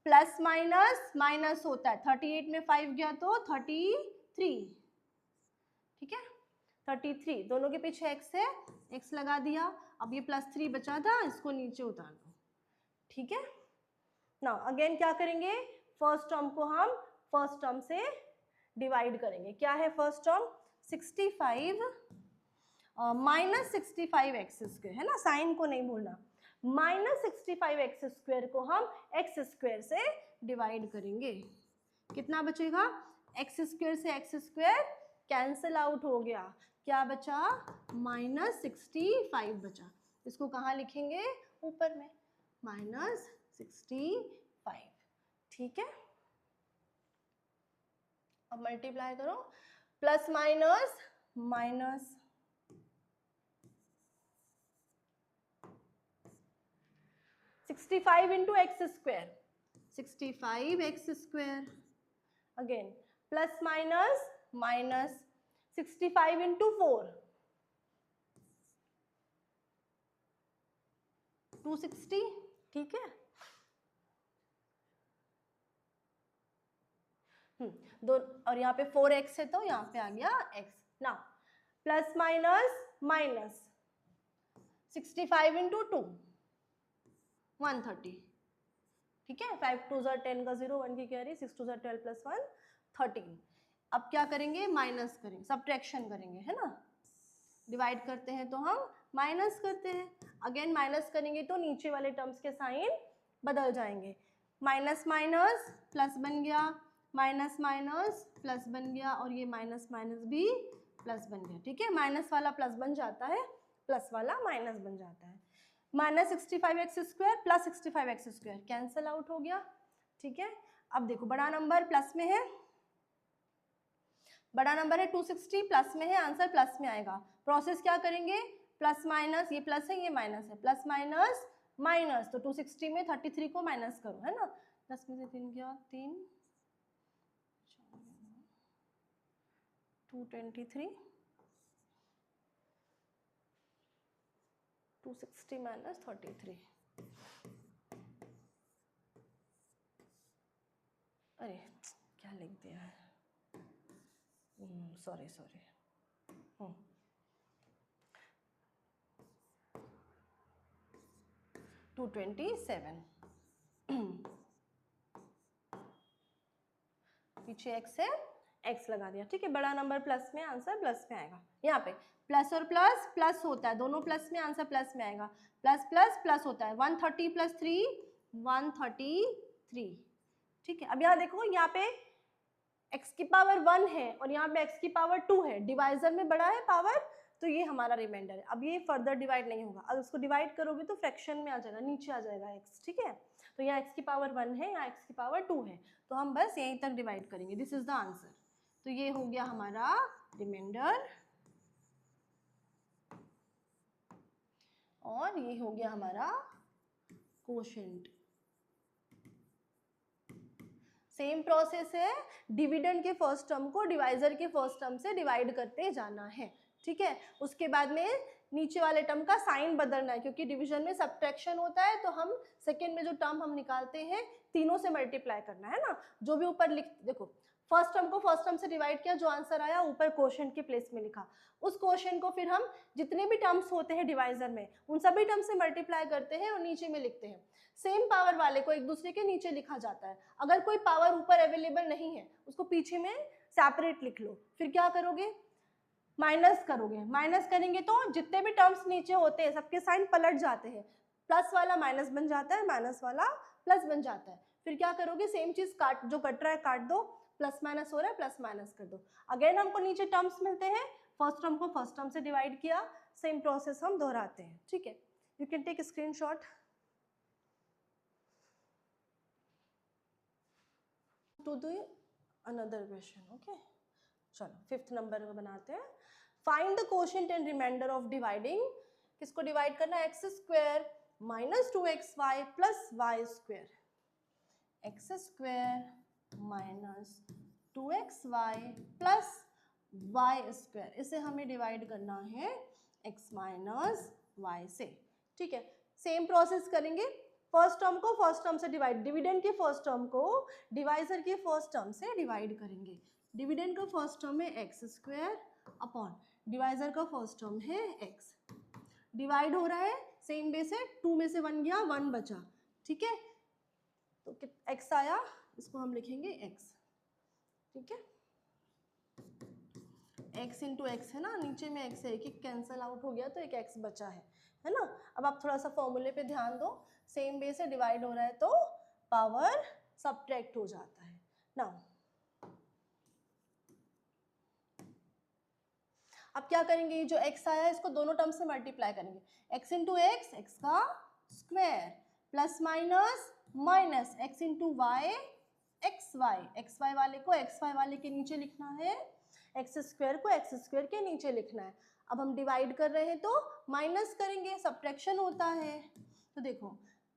प्लस माइनस माइनस होता है, 38 में 5 गया तो 33, ठीक है, 33, दोनों के पीछे x है, x लगा दिया, अब ये +3 बचा था, इसको नीचे उतार दो, ठीक है। नाउ अगेन क्या करेंगे, फर्स्ट टर्म को हम फर्स्ट टर्म से डिवाइड करेंगे, क्या है first term, 65 minus 65 x square, है ना, साइन को नहीं भूलना, माइनस 65 एक्स स्क्वायर को हम एक्स स्क्वायर से डिवाइड करेंगे, कितना बचेगा, एक्स स्क्वायर से एक्स स्क्वायर कैंसिल आउट हो गया, क्या बचा, -65 बचा, इसको कहाँ लिखेंगे, ऊपर में, -65, ठीक है। अब मल्टीप्लाई करो, plus minus minus, (65 into x square) 65 x square, again plus minus minus 65 into 4 260, ठीक है। दो, और यहाँ पे 4x है तो यहाँ पे आ गया x। ना प्लस माइनस माइनस 65 into 2 130, ठीक है, 5 2 10 का 0, 1 की कैरी, 6 2 12 प्लस 1 13। अब क्या करेंगे, माइनस करेंगे, सब्ट्रैक्शन करेंगे, है ना, डिवाइड करते हैं तो हम माइनस करते हैं, अगेन माइनस करेंगे तो नीचे वाले टर्म्स के साइन बदल जाएंगे, माइनस माइनस प्लस बन गया, माइनस माइनस प्लस बन गया, और ये माइनस माइनस भी प्लस बन गया, ठीक है, माइनस वाला प्लस बन जाता है, प्लस वाला माइनस बन जाता है, -65x square plus 65x square cancel out हो गया, ठीक है। अब देखो बड़ा नंबर प्लस में है, बड़ा नंबर है 260, प्लस में है, आंसर प्लस में आएगा, प्रोसेस क्या करेंगे, प्लस माइनस, ये प्लस है ये माइनस है, प्लस माइनस माइनस, तो 260 में 33 को माइनस करो, है ना, 10 में से 3 गया 3, 223, 260 माइनस 33, अरे क्या लिख दिया है, सॉरी 227, पीछे x है, x लगा दिया, ठीक है, बड़ा नंबर प्लस में, आंसर प्लस में आएगा, यहाँ पे प्लस और प्लस प्लस होता है, दोनों प्लस में, आंसर प्लस में आएगा, प्लस प्लस प्लस होता है, 130 प्लस 3 133, ठीक है। अब यहाँ देखो, यहाँ पे x की पावर 1 है और यहाँ पे x की पावर 2 है, डिवाइजर में बड़ा है पावर, तो ये हमारा रिमाइंडर है, अब ये फर्दर डिवाइड नहीं होगा, अगर उसको डिवाइड करोगे तो फ्रैक्शन में आ जाएगा, नीचे आ जाएगा x, ठीक है, तो यहाँ x की पावर 1 है, यहाँ x की पावर 2 है, तो हम बस यहीं तक डिवाइड करेंगे, दिस इज द आंसर, तो ये हो गया हमारा रिमाइंडर और ये हो गया हमारा कोशेंट। सेम प्रोसेस है, डिविडेंड के फर्स्ट टर्म को डिवाइजर के फर्स्ट टर्म से डिवाइड करते जाना है, ठीक है, उसके बाद में नीचे वाले टर्म का साइन बदलना है, क्योंकि डिवीजन में सब्ट्रैक्शन होता है, तो हम सेकेंड में जो टर्म हम निकालते हैं तीनों से मल्टीप्लाई करना है ना, जो भी ऊपर लिख, देखो फर्स्ट टर्म को फर्स्ट टर्म से डिवाइड किया, जो आंसर आया ऊपर कोशेंट के प्लेस में लिखा, उस कोशेंट को फिर हम जितने भी टर्म्स होते हैं डिवाइजर में उन सभी टर्म से मल्टीप्लाई करते हैं और नीचे में लिखते हैं, सेम पावर वाले को एक दूसरे के नीचे लिखा जाता है, अगर कोई पावर ऊपर अवेलेबल नहीं है उसको पीछे में सेपरेट लिख लो, फिर क्या करोगे, माइनस करोगे, माइनस करेंगे तो जितने भी टर्म्स नीचे होते हैं सबके साइन पलट जाते हैं, प्लस वाला माइनस बन जाता है, माइनस वाला प्लस बन जाता है, फिर क्या करोगे, सेम चीज काट, जो कट रहा है काट दो, प्लस माइनस हो रहा है प्लस माइनस कर दो, अगेन हमको नीचे टर्म्स मिलते हैं, फर्स्ट टर्म को फर्स्ट टर्म से डिवाइड किया, सेम प्रोसेस हम दोहराते हैं, ठीक है। You can take screenshot to do another question, okay. चलो 5th नंबर को बनाते हैं। Find the quotient and remainder of dividing, किसको डिवाइड करना है, x square minus 2xy plus y square, x square minus 2xy plus y square, इसे हमें divide करना है x माइनस वाई से, ठीक है। सेम प्रोसेस करेंगे, फर्स्ट टर्म को फर्स्ट टर्म से डिवाइड, डिविडेंड के फर्स्ट टर्म को डिवाइजर के फर्स्ट टर्म से डिवाइड करेंगे। डिविडेंड का फर्स्ट टर्म है एक्स स्क्वायर अपॉन डिवाइजर का फर्स्ट टर्म है x, डिवाइड हो रहा है सेम वे से, 2 में से 1 गया 1 बचा, ठीक है। तो x आया, इसको हम लिखेंगे x, ठीक है। x इंटू एक्स है ना, नीचे में x है, एक कैंसल आउट हो गया तो एक x बचा है ना। अब आप थोड़ा सा फॉर्मूले पे ध्यान दो, सेम वे से डिवाइड हो रहा है तो पावर सब्ट्रैक्ट हो जाता है ना। अब क्या करेंगे, ये जो x आया है इसको दोनों टर्म से मल्टीप्लाई करेंगे, x इंटू एक्स, एक्स का square plus minus minus x into y, x y वाले को एक्स वाई वाले के नीचे लिखना है, एक्स स्क्वायर को एक्स स्क्वायर के नीचे लिखना है। अब हम डिवाइड कर रहे हैं तो माइनस करेंगे, सब्ट्रैक्शन होता है। तो देखो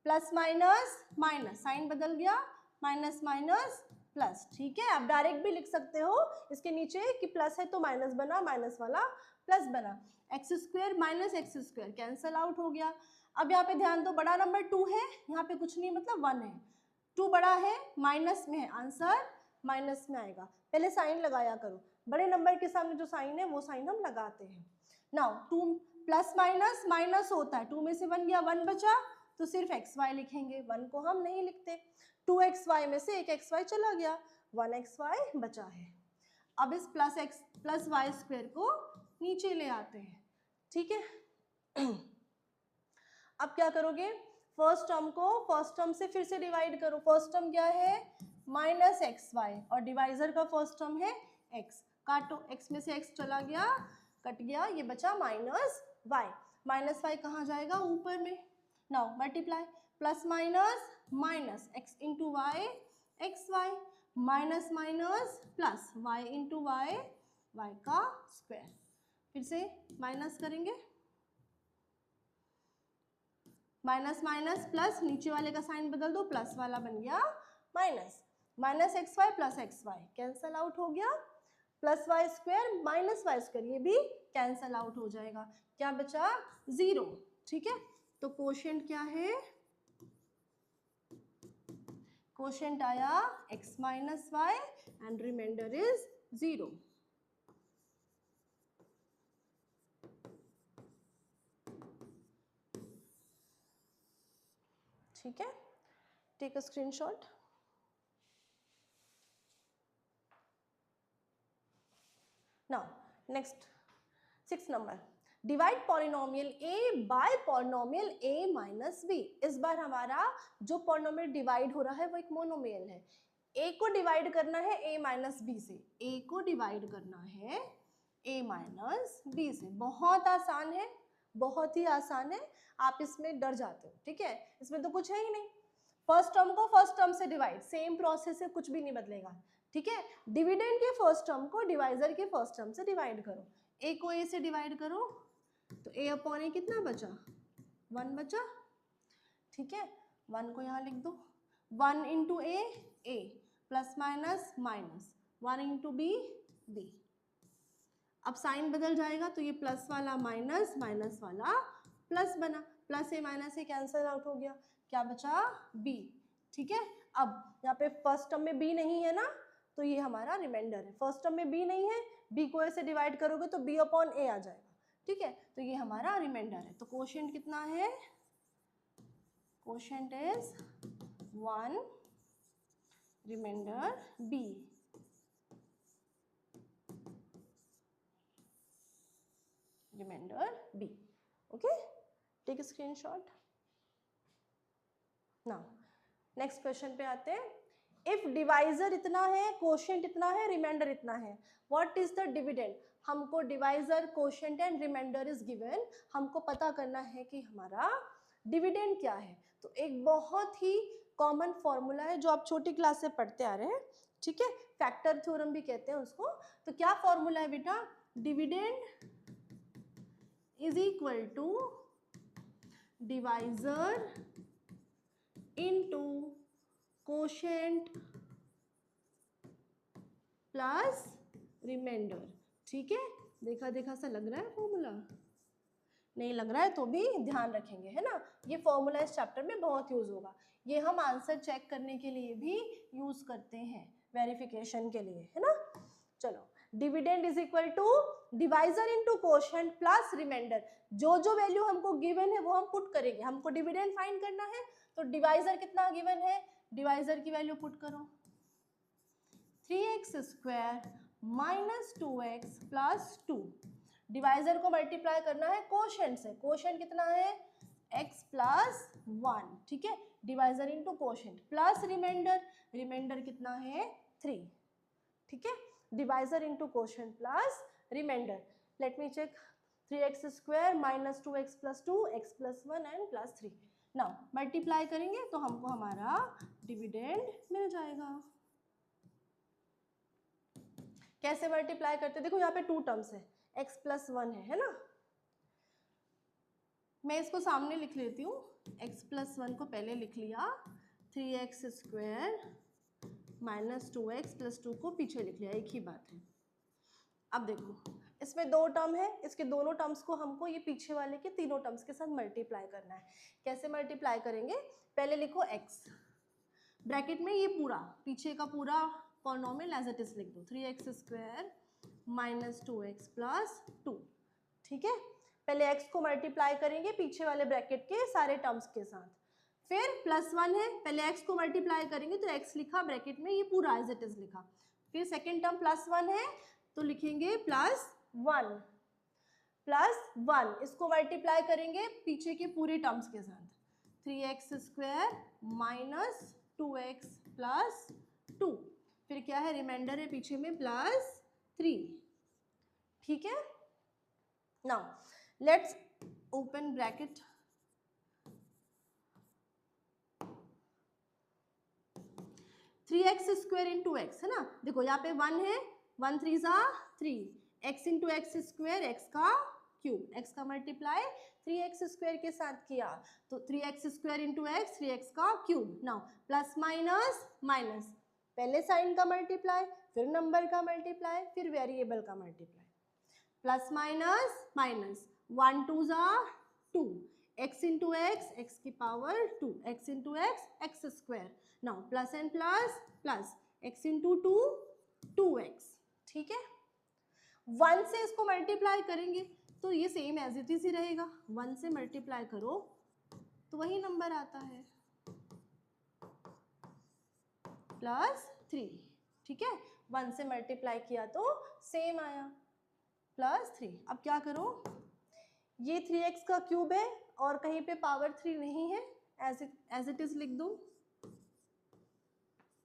प्लस माइनस माइनस, साइन बदल गया, माइनस माइनस प्लस, ठीक है। आप डायरेक्ट भी लिख सकते हो इसके नीचे कि प्लस है तो माइनस बना, माइनस वाला प्लस बना, x square minus x square cancel out हो गया। अब यहाँ पे ध्यान दो, बड़ा नंबर 2 है, यहाँ पे कुछ नहीं मतलब 1 है, 2 बड़ा है, माइनस में है, आंसर माइनस में आएगा। पहले साइन लगाया करो, बड़े नंबर के सामने जो साइन है वो साइन हम लगाते हैं। नाउ 2 प्लस माइनस माइनस होता है, 2 में से 1 गया 1 बचा, तो सिर्फ एक्स वाई लिखेंगे, 1 को हम नहीं लिखते। 2xy में से एक xy चला गया, 1xy बचा है। अब इस प्लस वाई स्क्वायर को नीचे ले आते हैं, ठीक है। अब क्या करोगे, फर्स्ट टर्म को फर्स्ट टर्म से फिर से डिवाइड करो। फर्स्ट टर्म क्या है, माइनस एक्स वाई, और डिवाइजर का फर्स्ट टर्म है x, काटो, x में से x चला गया, कट गया, ये बचा माइनस वाई, माइनस वाई कहाँ जाएगा, ऊपर में। Now multiply, plus minus minus x into y, x y minus minus plus y into y, y का स्क्वायर, फिर से माइनस करेंगे, माइनस माइनस प्लस, नीचे वाले का साइन बदल दो, प्लस वाला बन गया minus, minus x y plus x y cancel out हो गया, plus y square minus y square ये भी कैंसल आउट हो जाएगा, क्या बचा 0, ठीक है। तो कोशेंट क्या है, कोशेंट आया x minus y and remainder is 0। ठीक है, take a screenshot. Now next 6th number, divide polynomial a by polynomial a minus b। इस बार हमारा जो पॉलिनोमियल डिवाइड हो रहा है वो एक मोनोमियल है, a को डिवाइड करना है a माइनस b से, a को डिवाइड करना है a माइनस b से। बहुत आसान है, बहुत ही आसान है, आप इसमें डर जाते हो, ठीक है, इसमें तो कुछ है ही नहीं। फर्स्ट टर्म को फर्स्ट टर्म से डिवाइड, सेम प्रोसेस है, कुछ भी नहीं बदलेगा, ठीक है। डिविडेंड के फर्स्ट टर्म को डिवाइजर के फर्स्ट टर्म से डिवाइड करो, a को a से डिवाइड करो तो a अपॉन a कितना बचा, 1 बचा, ठीक है। 1 को यहाँ लिख दो, 1 into a plus minus minus, 1 into b b। अब साइन बदल जाएगा तो ये प्लस वाला माइनस, माइनस वाला प्लस बना, plus a minus a cancel out हो गया, क्या बचा b, ठीक है। अब यहाँ पे फर्स्ट टर्म में b नहीं है ना, तो ये हमारा रिमाइंडर है। फर्स्ट टर्म में b नहीं है, b को a से डिवाइड करोगे तो b अपॉन a आ जाएगा, ठीक है। तो ये हमारा रिमाइंडर है। तो कोशेंट कितना है, quotient is 1, remainder b, remainder b, okay, take a screenshot. Now next question पे आते हैं। इफ डिवाइजर इतना है, कोशेंट इतना है, रिमाइंडर इतना है, व्हाट इज द डिविडेंड। हमको divisor, quotient and remainder is given, हमको पता करना है कि हमारा डिविडेंड क्या है। तो एक बहुत ही कॉमन फॉर्मूला है जो आप छोटी क्लास से पढ़ते आ रहे हैं, ठीक है, फैक्टर थ्योरम भी कहते हैं उसको। तो क्या फॉर्मूला है बेटा, dividend is equal to divisor into quotient plus remainder, ठीक है। देखा देखा सा लग रहा है फॉर्मूला, नहीं लग रहा है तो भी ध्यान रखेंगे, है ना। ये फॉर्मूला इस चैप्टर में बहुत यूज होगा, ये हम आंसर चेक करने के लिए भी यूज करते हैं, वेरिफिकेशन के लिए, है ना। चलो, dividend is equal to divisor into quotient plus remainder, जो जो वैल्यू हमको गिवन है वो हम पुट करेंगे। हमको डिविडेंड फाइंड करना है तो डिवाइजर कितना गिवन है, डिवाइजर की वैल्यू पुट करो, 3x square minus 2x plus 2। Divisor को मल्टीप्लाई करना है कोशेंट से, कोशेंट कितना है x प्लस 1, ठीक है, divisor into quotient plus remainder, remainder कितना है 3, ठीक है, divisor into quotient plus remainder. Let me check, 3x square minus 2x plus 2, x plus 1 and plus 3। Now multiply करेंगे तो हमको हमारा डिविडेंड मिल जाएगा। कैसे मल्टीप्लाई करते हैं, देखो यहाँ पे 2 टर्म्स है, x प्लस 1 है ना। मैं इसको सामने लिख लेती हूँ, x प्लस 1 को पहले लिख लिया, 3x square minus 2x plus 2 को पीछे लिख लिया, एक ही बात है। अब देखो इसमें 2 टर्म है, इसके दोनों टर्म्स को हमको ये पीछे वाले के तीनों टर्म्स के साथ मल्टीप्लाई करना है। कैसे मल्टीप्लाई करेंगे, पहले लिखो x, ब्रैकेट में ये पूरा पीछे का पूरा पॉलिनोमियल एज इट इज लिख दो, 3x square minus 2x plus 2, ठीक है। पहले x को मल्टीप्लाई करेंगे पीछे वाले ब्रैकेट के सारे टर्म्स के साथ, फिर प्लस 1 है, पहले x को मल्टीप्लाई करेंगे तो x लिखा ब्रैकेट में, ये पूरा एज इट इज लिखा, फिर सेकेंड टर्म प्लस 1 है तो लिखेंगे प्लस 1 प्लस 1, इसको मल्टीप्लाई करेंगे पीछे के पूरे टर्म्स के साथ, 3x square minus 2x plus 2, फिर क्या है रिमाइंडर है पीछे में प्लस 3, ठीक है। Now let's open bracket, three x square into x है ना, देखो यहाँ पे 1 है, 1 3 सा 3, x into X square, x का क्यूब, x का मल्टीप्लाई 3x स्क्वायर के साथ किया तो 3x square into x, 3x का cube. Now plus minus minus, पहले साइन का मल्टीप्लाई, फिर नंबर का मल्टीप्लाई, फिर वेरिएबल का मल्टीप्लाई, प्लस माइनस माइनस, 1 2 सा 2, x इंटू एक्स, एक्स की power 2, x into x, x square. Now plus and plus plus, x into 2 2x, ठीक है। 1 से इसको मल्टीप्लाई करेंगे तो ये सेम एज इट इज ही रहेगा, 1 से मल्टीप्लाई करो तो वही नंबर आता है प्लस 3, ठीक है। 1 से मल्टीप्लाई किया तो सेम आया प्लस 3। अब क्या करो, ये 3x का क्यूब है और कहीं पे पावर 3 नहीं है, एज इट इज लिख दो,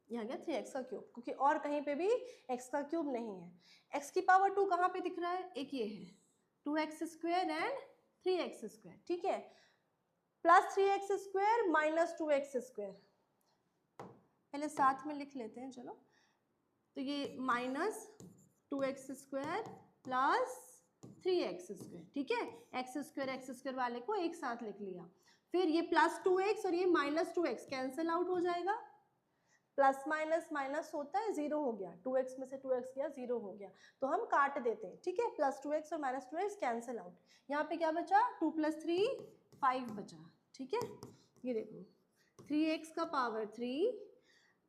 यहाँ गया 3x का क्यूब, क्योंकि और कहीं पे भी x का क्यूब नहीं है। x की पावर 2 कहाँ पे दिख रहा है, एक ये है 2x square and 3x square, ठीक है, plus 3x square minus 2x square, पहले साथ में लिख लेते हैं चलो। तो ये minus 2x square plus 3x square, ठीक है, x स्क्वायर वाले को एक साथ लिख लिया, फिर ये प्लस 2x और ये माइनस 2x कैंसिल आउट हो जाएगा, प्लस माइनस माइनस होता है, 0 हो गया, 2x में से 2x गया 0 हो गया, तो हम काट देते हैं, ठीक है, प्लस 2x और माइनस 2x कैंसिल आउट, यहाँ पे क्या बचा 2 + 3 5 बचा, ठीक है। ये देखो 3x का पावर 3,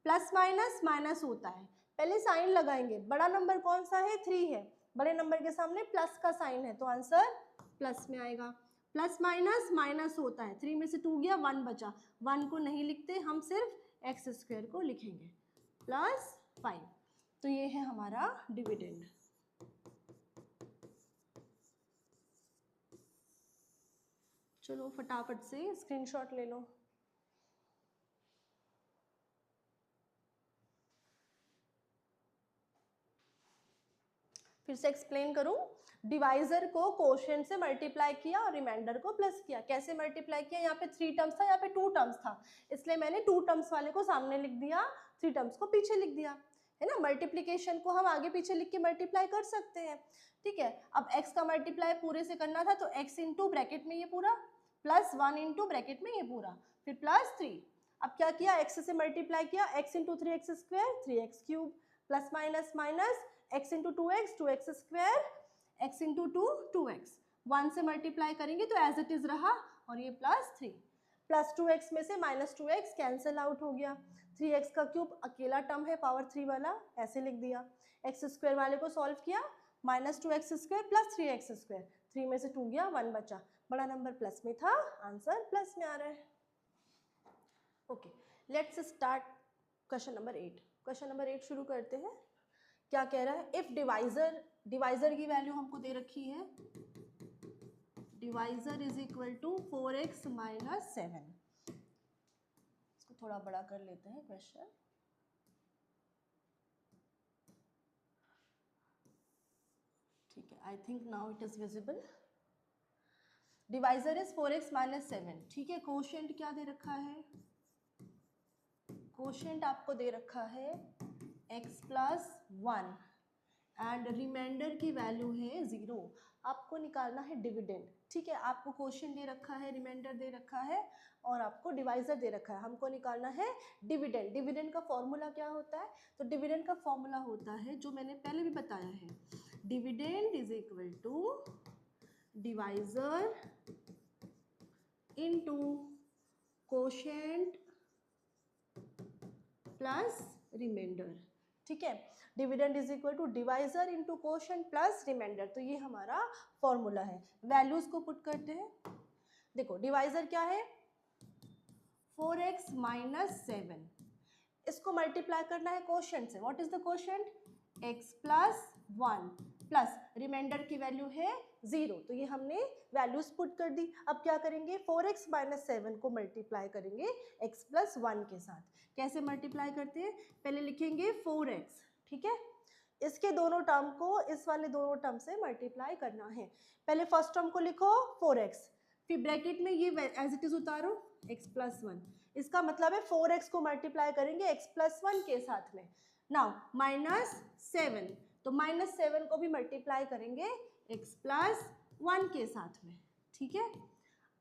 प्लस माइनस माइनस होता है, पहले साइन लगाएंगे, बड़ा नंबर कौन सा है 3 है, बड़े नंबर के सामने प्लस का साइन है तो आंसर प्लस में आएगा, प्लस माइनस माइनस होता है, 3 में से 2 गया 1 बचा, 1 को नहीं लिखते हम, सिर्फ एक्स स्क्वायर को लिखेंगे प्लस 5, तो ये है हमारा डिविडेंड। चलो फटाफट से स्क्रीनशॉट ले लो। फिर से एक्सप्लेन करूं, डिवाइजर को कोशेंट से मल्टीप्लाई किया और रिमाइंडर को प्लस किया। कैसे मल्टीप्लाई किया, यहाँ पे 3 टर्म्स था, यहाँ पे 2 टर्म्स था, इसलिए मैंने 2 टर्म्स वाले को सामने लिख दिया, 3 टर्म्स को पीछे लिख दिया, है ना। मल्टीप्लिकेशन को हम आगे पीछे लिख के मल्टीप्लाई कर सकते हैं, ठीक है। अब x का मल्टीप्लाई पूरे से करना था तो x इंटू ब्रैकेट में ये पूरा प्लस 1 इंटू ब्रैकेट में ये पूरा, फिर प्लस 3। अब क्या किया, x से मल्टीप्लाई किया, x into 3x square 3x cube, plus minus minus x into 2x 2x square, x into 2 2x, 1 से मल्टीप्लाई करेंगे तो एज इट इज रहा, और ये प्लस 3, प्लस 2x में से माइनस 2x कैंसिल आउट हो गया, 3x का क्यूब अकेला टर्म है पावर 3 वाला, ऐसे लिख दिया। x स्क्वायर वाले को सॉल्व किया, minus 2x square plus 3x square, 3 में से 2 गया, 1 बचा, बड़ा नंबर प्लस में था, आंसर प्लस में आ रहा है। Okay, let's start question number 8। Question number 8 शुरू करते हैं। क्या कह रहा है, इफ डिवाइजर की वैल्यू हमको दे रखी है, divisor is equal to 4x minus 7। इसको थोड़ा बड़ा कर लेते हैं क्वेश्चन। ठीक है, I think now it is visible. Divisor is 4x minus 7, ठीक है। कोशेंट क्या दे रखा है, कोशेंट आपको दे रखा है x प्लस 1 एंड रिमाइंडर की वैल्यू है 0। आपको निकालना है डिविडेंड, ठीक है। आपको कोशेंट दे रखा है, रिमाइंडर दे रखा है और आपको डिवाइजर दे रखा है, हमको निकालना है डिविडेंड। डिविडेंड का फॉर्मूला क्या होता है, तो डिविडेंड का फॉर्मूला होता है जो मैंने पहले भी बताया है, dividend is equal to divisor into quotient plus remainder, ठीक है। Dividend is equal to divisor into quotient plus remainder, तो ये हमारा फॉर्मूला है। वैल्यूज को पुट करते हैं। देखो डिवाइजर क्या है, 4x माइनस 7, इसको मल्टीप्लाई करना है कोशेंट से। What is the quotient, x plus 1 plus remainder की वैल्यू है 0, तो ये हमने वैल्यूज पुट कर दी। अब क्या करेंगे, 4x माइनस 7 को मल्टीप्लाई करेंगे x प्लस 1 के साथ। कैसे मल्टीप्लाई करते हैं, पहले लिखेंगे 4x, ठीक है। इसके दोनों टर्म को इस वाले दोनों टर्म से मल्टीप्लाई करना है। पहले फर्स्ट टर्म को लिखो 4x, फिर ब्रैकेट में ये एज इट इज उतारो x प्लस 1, इसका मतलब है 4x को मल्टीप्लाई करेंगे x प्लस 1 के साथ में। नाउ माइनस 7, तो माइनस 7 को भी मल्टीप्लाई करेंगे x प्लस 1 के साथ में, ठीक है।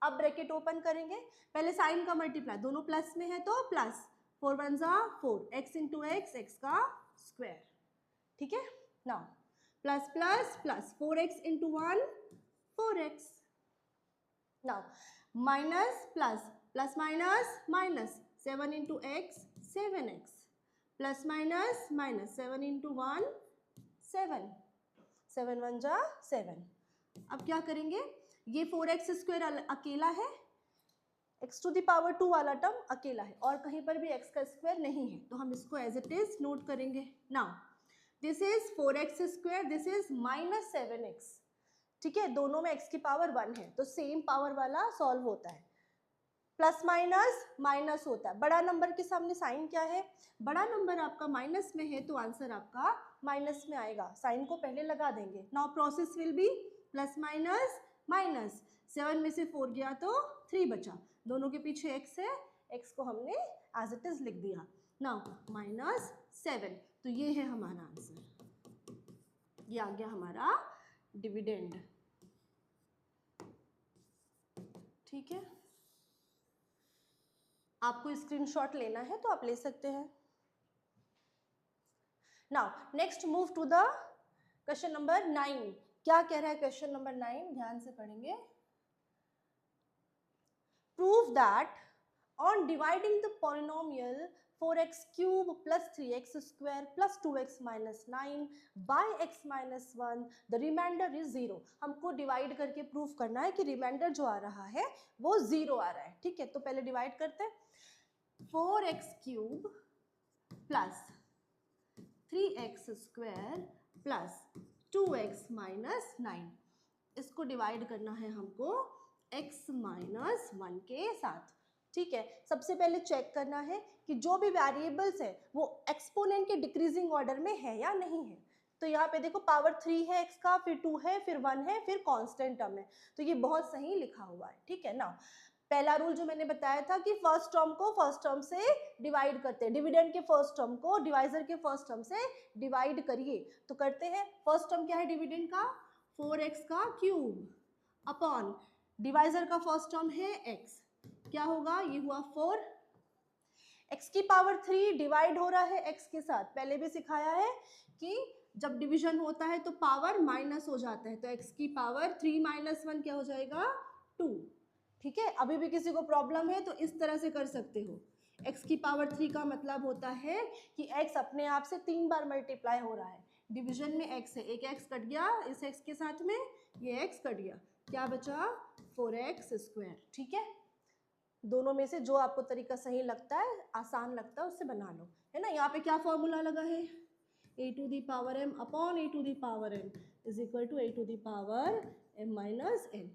अब ब्रैकेट ओपन करेंगे, पहले साइन का मल्टीप्लाई, दोनों प्लस में है तो प्लस, 4 1 जा 4, x इंटू एक्स, एक्स का स्क्वायर, ठीक है। Now plus plus plus 4x into 1 4x, now minus plus plus minus minus 7 into x 7x, plus minus minus 7 into 1 7, 7 1 जा 7। अब क्या करेंगे, ये 4x स्क्वायर अकेला है, x टू द पावर 2 वाला टर्म अकेला है और कहीं पर भी x का स्क्वायर नहीं है, तो हम इसको एज इट इज नोट करेंगे। Now this is 4x square, this is minus 7x, ठीक है। दोनों में x की पावर 1 है तो सेम पावर वाला सॉल्व होता है, प्लस माइनस माइनस होता है। बड़ा नंबर के सामने साइन क्या है, बड़ा नंबर आपका माइनस में है तो आंसर आपका माइनस में आएगा, साइन को पहले लगा देंगे। Now process will be plus minus minus, 7 में से 4 गया तो 3 बचा, दोनों के पीछे x है, x को हमने एज इट इज लिख दिया। नाउ माइनस 7, तो ये है हमारा आंसर, ये आ गया हमारा डिविडेंड, ठीक है। आपको स्क्रीनशॉट लेना है तो आप ले सकते हैं। Now next move to the question number 9। क्या कह रहा है क्वेश्चन नंबर 9, ध्यान से पढ़ेंगे। Prove that on dividing the polynomial 4x cube plus 3x square plus 2x minus 9 by x minus 1 the remainder is 0। हमको डिवाइड करके प्रूफ करना है कि रिमाइंडर जो आ रहा है वो 0 आ रहा है, ठीक है। तो पहले डिवाइड करते हैं, 4x cube plus 3x square plus 2x minus 9, इसको डिवाइड करना है हमको x माइनस 1 के साथ, ठीक है। सबसे पहले चेक करना है कि जो भी वेरिएबल्स है वो एक्सपोनेंट के डिक्रीजिंग ऑर्डर में है या नहीं है, तो यहाँ पे देखो पावर 3 है x का, फिर 2 है, फिर 1 है, फिर कांस्टेंट टर्म है, तो ये बहुत सही लिखा हुआ है, ठीक है ना। पहला रूल जो मैंने बताया था कि फर्स्ट टर्म को फर्स्ट टर्म से डिवाइड करते हैं, डिविडेंड के फर्स्ट टर्म को डिवाइजर के फर्स्ट टर्म से डिवाइड करिए, तो करते हैं। फर्स्ट टर्म क्या है डिविडेंड का, 4x का क्यूब अपॉन डिवाइजर का फर्स्ट टर्म है x, क्या होगा, ये हुआ 4, x की पावर 3 डिवाइड हो रहा है x के साथ, पहले भी सिखाया है कि जब डिवीजन होता है तो पावर माइनस हो जाता है, तो x की पावर 3 माइनस 1 क्या हो जाएगा, 2, ठीक है। अभी भी किसी को प्रॉब्लम है तो इस तरह से कर सकते हो, x की पावर 3 का मतलब होता है कि x अपने आप से 3 बार मल्टीप्लाई हो रहा है, डिवीजन में x है, एक x कट गया इस x के साथ में, ये x कट गया, क्या बचा 4x स्क्वायर, ठीक है। दोनों में से जो आपको तरीका सही लगता है, आसान लगता है, उससे बना लो, है ना। यहाँ पे क्या फॉर्मूला लगा है, a to the power m upon a to the power n is equal to a to the power m minus n।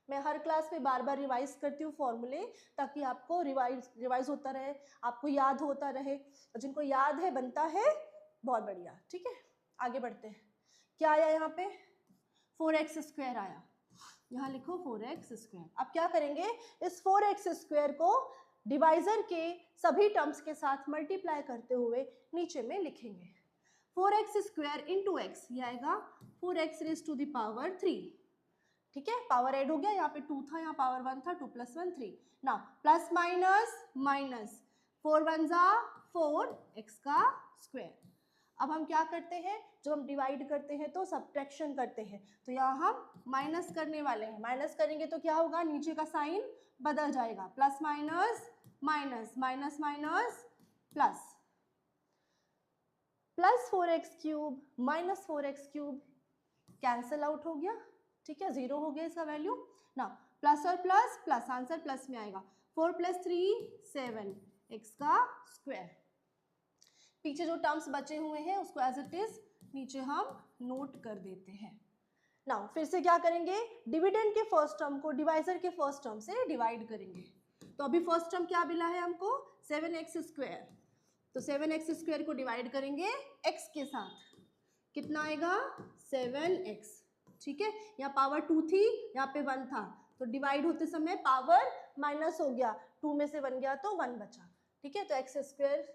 मैं हर क्लास में बार बार रिवाइज करती हूँ फॉर्मूले, ताकि आपको रिवाइज होता रहे, आपको याद होता रहे, और जिनको याद है बनता है बहुत बढ़िया, ठीक है। आगे बढ़ते हैं, क्या आया यहाँ पे, 4x स्क्वायर आया, यहाँ लिखो 4x स्क्वायर। अब क्या करेंगे, इस 4x स्क्वायर को डिवाइजर के सभी टर्म्स के साथ मल्टीप्लाई करते हुए नीचे में लिखेंगे, 4x स्क्वायर इंटू एक्स, ये आएगा 4x raise to the power 3, ठीक है। पावर ऐड हो गया, यहाँ पे 2 था, यहाँ पावर 1 था, 2 + 1 3, ना प्लस माइनस माइनस, 4 1 जा 4 x का स्क्वायर। अब हम क्या करते हैं, जब हम डिवाइड करते हैं तो सब्ट्रैक्शन करते हैं, तो यहाँ हम माइनस करने वाले हैं, माइनस करेंगे तो क्या होगा, नीचे का साइन बदल जाएगा, plus minus minus, minus minus plus, plus 4x cube minus 4x cube cancel out हो गया, ठीक है, 0 हो गया इसका वैल्यू ना, प्लस और प्लस प्लस, आंसर प्लस में आएगा, 4 + 3 7 x का स्क्वायर। पीछे जो टर्म्स बचे हुए हैं उसको एज इट इज नीचे हम नोट कर देते हैं। नाउ फिर से क्या करेंगे, डिविडेंड के फर्स्ट टर्म को डिवाइजर के फर्स्ट टर्म से डिवाइड करेंगे, तो अभी फर्स्ट टर्म क्या मिला है हमको, 7x स्क्वायर, तो 7x स्क्वायर को डिवाइड करेंगे x के साथ, कितना आएगा 7x, ठीक है। यहाँ पावर 2 थी, यहाँ पे 1 था, तो डिवाइड होते समय पावर माइनस हो गया, 2 में से 1 गया तो 1 बचा, ठीक है। तो x square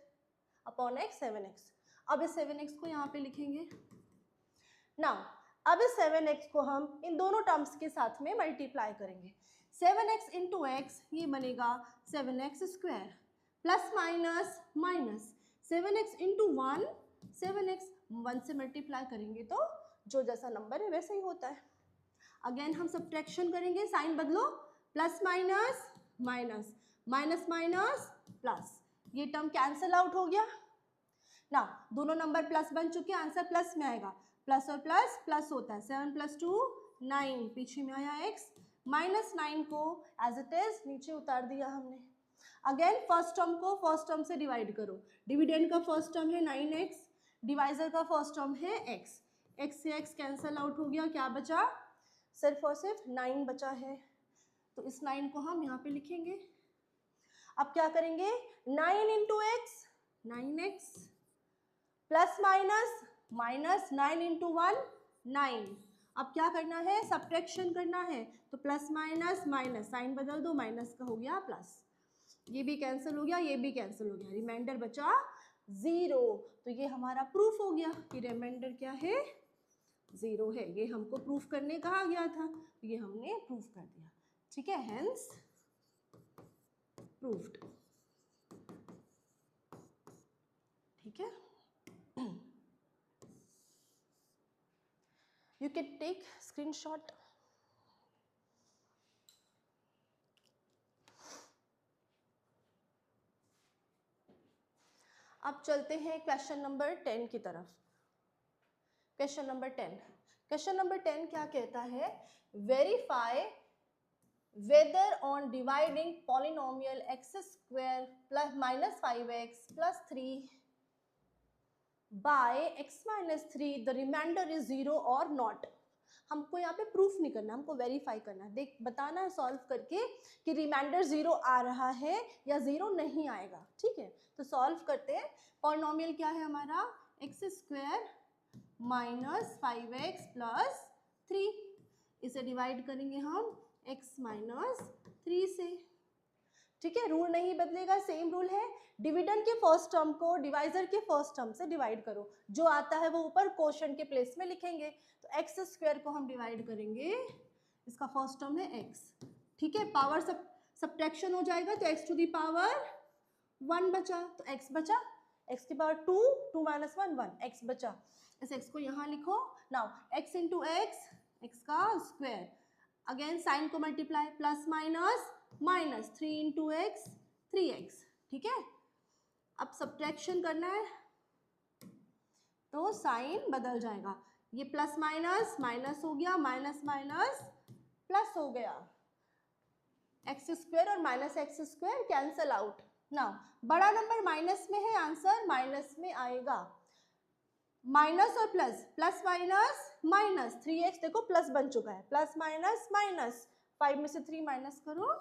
upon x 7x। अब इस 7x को यहाँ पे लिखेंगे ना, अब इस 7x को हम इन दोनों टर्म्स के साथ में मल्टीप्लाई करेंगे, 7x इंटू एक्स, ये बनेगा 7x square, plus minus minus 7x into 1, 7x 1 से मल्टीप्लाई करेंगे तो जो जैसा नंबर है वैसे ही होता है। अगेन हम सब्ट्रैक्शन करेंगे, साइन बदलो, plus minus minus, minus minus plus, ये टर्म कैंसिल आउट हो गया ना, दोनों नंबर प्लस बन चुके हैं, आंसर प्लस में आएगा, प्लस और प्लस प्लस होता है, 7 + 2 9, पीछे में आया x, माइनस 9 को एज इट इज नीचे उतार दिया हमने। अगेन फर्स्ट टर्म को फर्स्ट टर्म से डिवाइड करो, डिविडेंड का फर्स्ट टर्म है 9x, डिवाइजर का फर्स्ट टर्म है x, x से x कैंसिल आउट हो गया, क्या बचा, सिर्फ और सिर्फ 9 बचा है, तो इस 9 को हम यहाँ पे लिखेंगे। अब क्या करेंगे, 9 into x 9x, plus minus minus 9 into 1 9, अब क्या करना है, सब्ट्रैक्शन करना है, तो प्लस माइनस माइनस, साइन बदल दो, माइनस का हो गया प्लस, ये भी कैंसिल हो गया, ये भी कैंसिल हो गया, रिमाइंडर बचा 0, तो ये हमारा प्रूफ हो गया कि रिमाइंडर क्या है, 0 है। ये हमको प्रूफ करने कहा गया था, तो ये हमने प्रूफ कर दिया, ठीक है, हेंस प्रूफ्ड, ठीक है। You can take screenshot. अब चलते हैं क्वेश्चन नंबर 10 की तरफ। क्वेश्चन नंबर 10, क्वेश्चन नंबर 10 क्या कहता है, verify whether on dividing polynomial x square plus minus 5x plus 3 by x minus 3 the remainder is 0 और नॉट। हमको यहाँ पे प्रूफ नहीं करना, हमको वेरीफाई करना है, देख बताना है सॉल्व करके कि रिमाइंडर 0 आ रहा है या 0 नहीं आएगा, ठीक है। तो सॉल्व करते हैं, पॉलिनोमियल क्या है हमारा, x square minus 5x plus 3। इसे डिवाइड करेंगे हम x माइनस 3 से। ठीक है, रूल नहीं बदलेगा, सेम रूल है। डिविडेंड के फर्स्ट टर्म को डिवाइजर के फर्स्ट टर्म से डिवाइड करो, जो आता है वो ऊपर क्वोशिएंट के प्लेस में लिखेंगे। तो एक्स स्क्वायर को हम डिवाइड करेंगे, इसका फर्स्ट टर्म है x। ठीक है, पावर सब्ट्रैक्शन हो जाएगा तो x टू दी पावर 1 बचा, तो x बचा, x की पावर 2, 2 माइनस 1 1, x बचा। इस x को यहाँ लिखो। नाउ x इंटू x का स्क्वायर, अगेन साइन को multiply, plus minus minus 3 into x 3x। ठीक है, अब सब्ट्रैक्शन करना है तो साइन बदल जाएगा, ये प्लस माइनस माइनस हो गया, माइनस माइनस प्लस हो गया, एक्स स्क्वायर और minus x square cancel out. Now बड़ा नंबर माइनस में है, आंसर माइनस में आएगा। माइनस और plus, plus minus minus, 3x देखो प्लस बन चुका है, प्लस माइनस माइनस, 5 में से 3 माइनस करो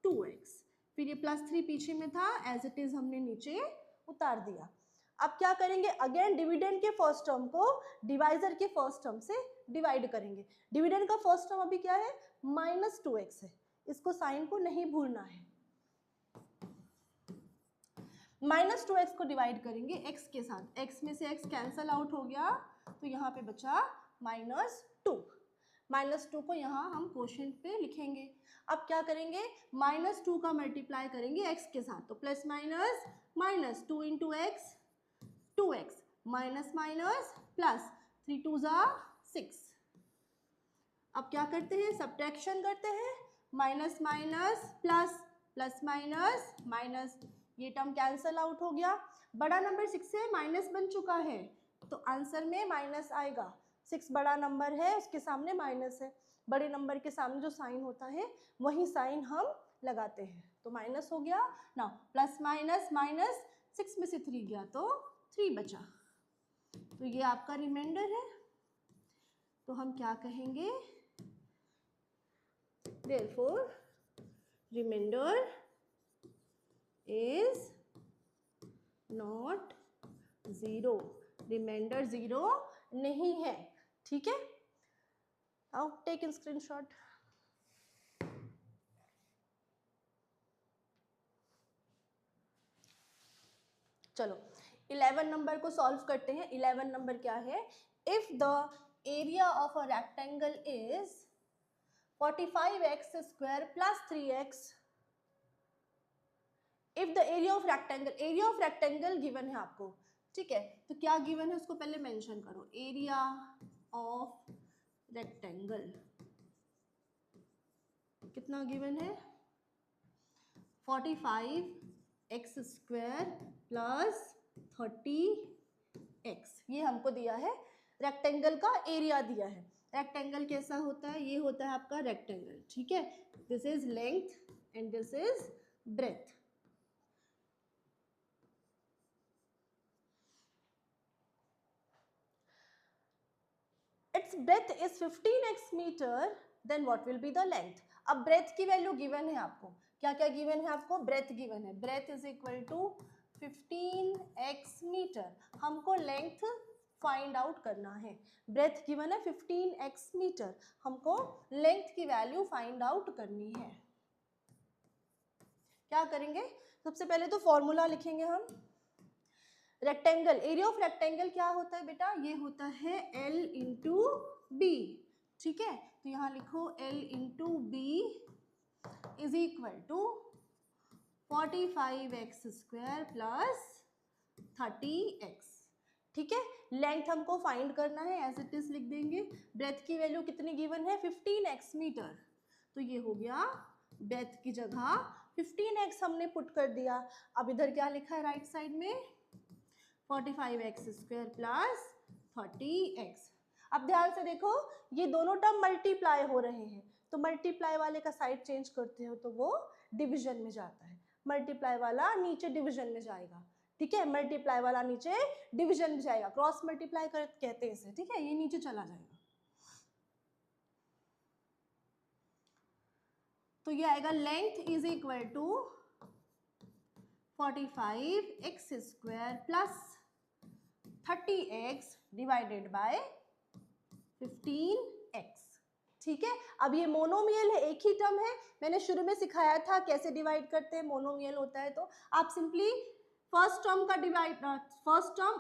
2x, फिर ये प्लस 3 पीछे में था, एज इट इज हमने नीचे उतार दिया। अब क्या करेंगे, अगेन डिविडेंड के फर्स्ट टर्म को डिवाइजर के फर्स्ट टर्म से डिवाइड करेंगे। डिविडेंड का फर्स्ट टर्म अभी क्या है, माइनस 2x है, इसको साइन को नहीं भूलना है। माइनस 2x को डिवाइड करेंगे x के साथ, x में से x कैंसल आउट हो गया, तो यहाँ पे बचा माइनस 2। माइनस 2 को यहाँ हम क्वोशिएंट पे लिखेंगे। अब क्या करेंगे, माइनस 2 का मल्टीप्लाई करेंगे x के साथ, तो plus minus minus 2 into x 2x, minus minus plus 3 2 ज़ा 6। अब क्या करते हैं, सब्ट्रैक्शन करते हैं, minus minus plus, plus minus minus, ये टर्म कैंसल आउट हो गया। बड़ा नंबर 6 से माइनस बन चुका है, तो आंसर में माइनस आएगा। 6 बड़ा नंबर है, उसके सामने माइनस है, बड़े नंबर के सामने जो साइन होता है वही साइन हम लगाते हैं, तो माइनस हो गया। ना प्लस माइनस माइनस, 6 में से 3 गया तो 3 बचा, तो ये आपका रिमाइंडर है। तो हम क्या कहेंगे, therefore remainder is not 0, reminder 0 नहीं है। ठीक है, आओ टेक इन स्क्रीनशॉट। चलो 11 नंबर को सॉल्व करते हैं। 11 नंबर क्या है, if the area of a rectangle is 45x square plus 3x, if the area of rectangle given है आपको। ठीक है, तो क्या गिवन है उसको पहले मेंशन करो, एरिया ऑफ रेक्टेंगल कितना गिवन है, 45x स्क्वायर प्लस 30x, ये हमको दिया है, रेक्टेंगल का एरिया दिया है। रेक्टेंगल कैसा होता है, ये होता है आपका रेक्टेंगल। ठीक है, this is length and this is breadth. Its breadth is 15x metre, then what will be the length? अब ब्रेथ की वैल्यू गिवन है आपको, क्या क्या गिवन है आपको, ब्रेथ गिवन है, breadth is equal to 15x metre. हमको लेंथ फाइंड आउट करना है, ब्रेथ गिवन है 15x मीटर, हमको लेंथ की वैल्यू फाइंड आउट करनी है। क्या करेंगे, सबसे पहले तो फॉर्मूला लिखेंगे हम। रेक्टेंगल, एरिया ऑफ रेक्टेंगल क्या होता है बेटा, ये होता है L इंटू बी। ठीक है, तो यहाँ लिखो L into b is equal to 45x square plus 30x। ठीक है, लेंथ हमको फाइंड करना है, एज इट इज लिख देंगे। ब्रेथ की वैल्यू कितनी गिवन है, 15x मीटर, तो ये हो गया ब्रेथ की जगह 15x हमने पुट कर दिया। अब इधर क्या लिखा है राइट साइड में, 45x स्क्वायर प्लस 30x। अब ध्यान से देखो, ये दोनों टर्म मल्टीप्लाई हो रहे हैं, तो मल्टीप्लाई वाले का साइड चेंज करते हो तो वो डिवीजन में जाता है, मल्टीप्लाई वाला नीचे डिवीजन में जाएगा। ठीक है, मल्टीप्लाई वाला नीचे डिवीजन में जाएगा, क्रॉस मल्टीप्लाई कर कहते हैं इसे। ठीक है, ये नीचे चला जाएगा, तो ये आएगा length is equal to 45x square plus 30x divided by 15x। ठीक है, अब ये मोनोमियल है, एक ही टर्म है, मैंने शुरू में सिखाया था कैसे डिवाइड करते हैं, मोनोमियल होता है तो आप सिंपली फर्स्ट टर्म का divide, first term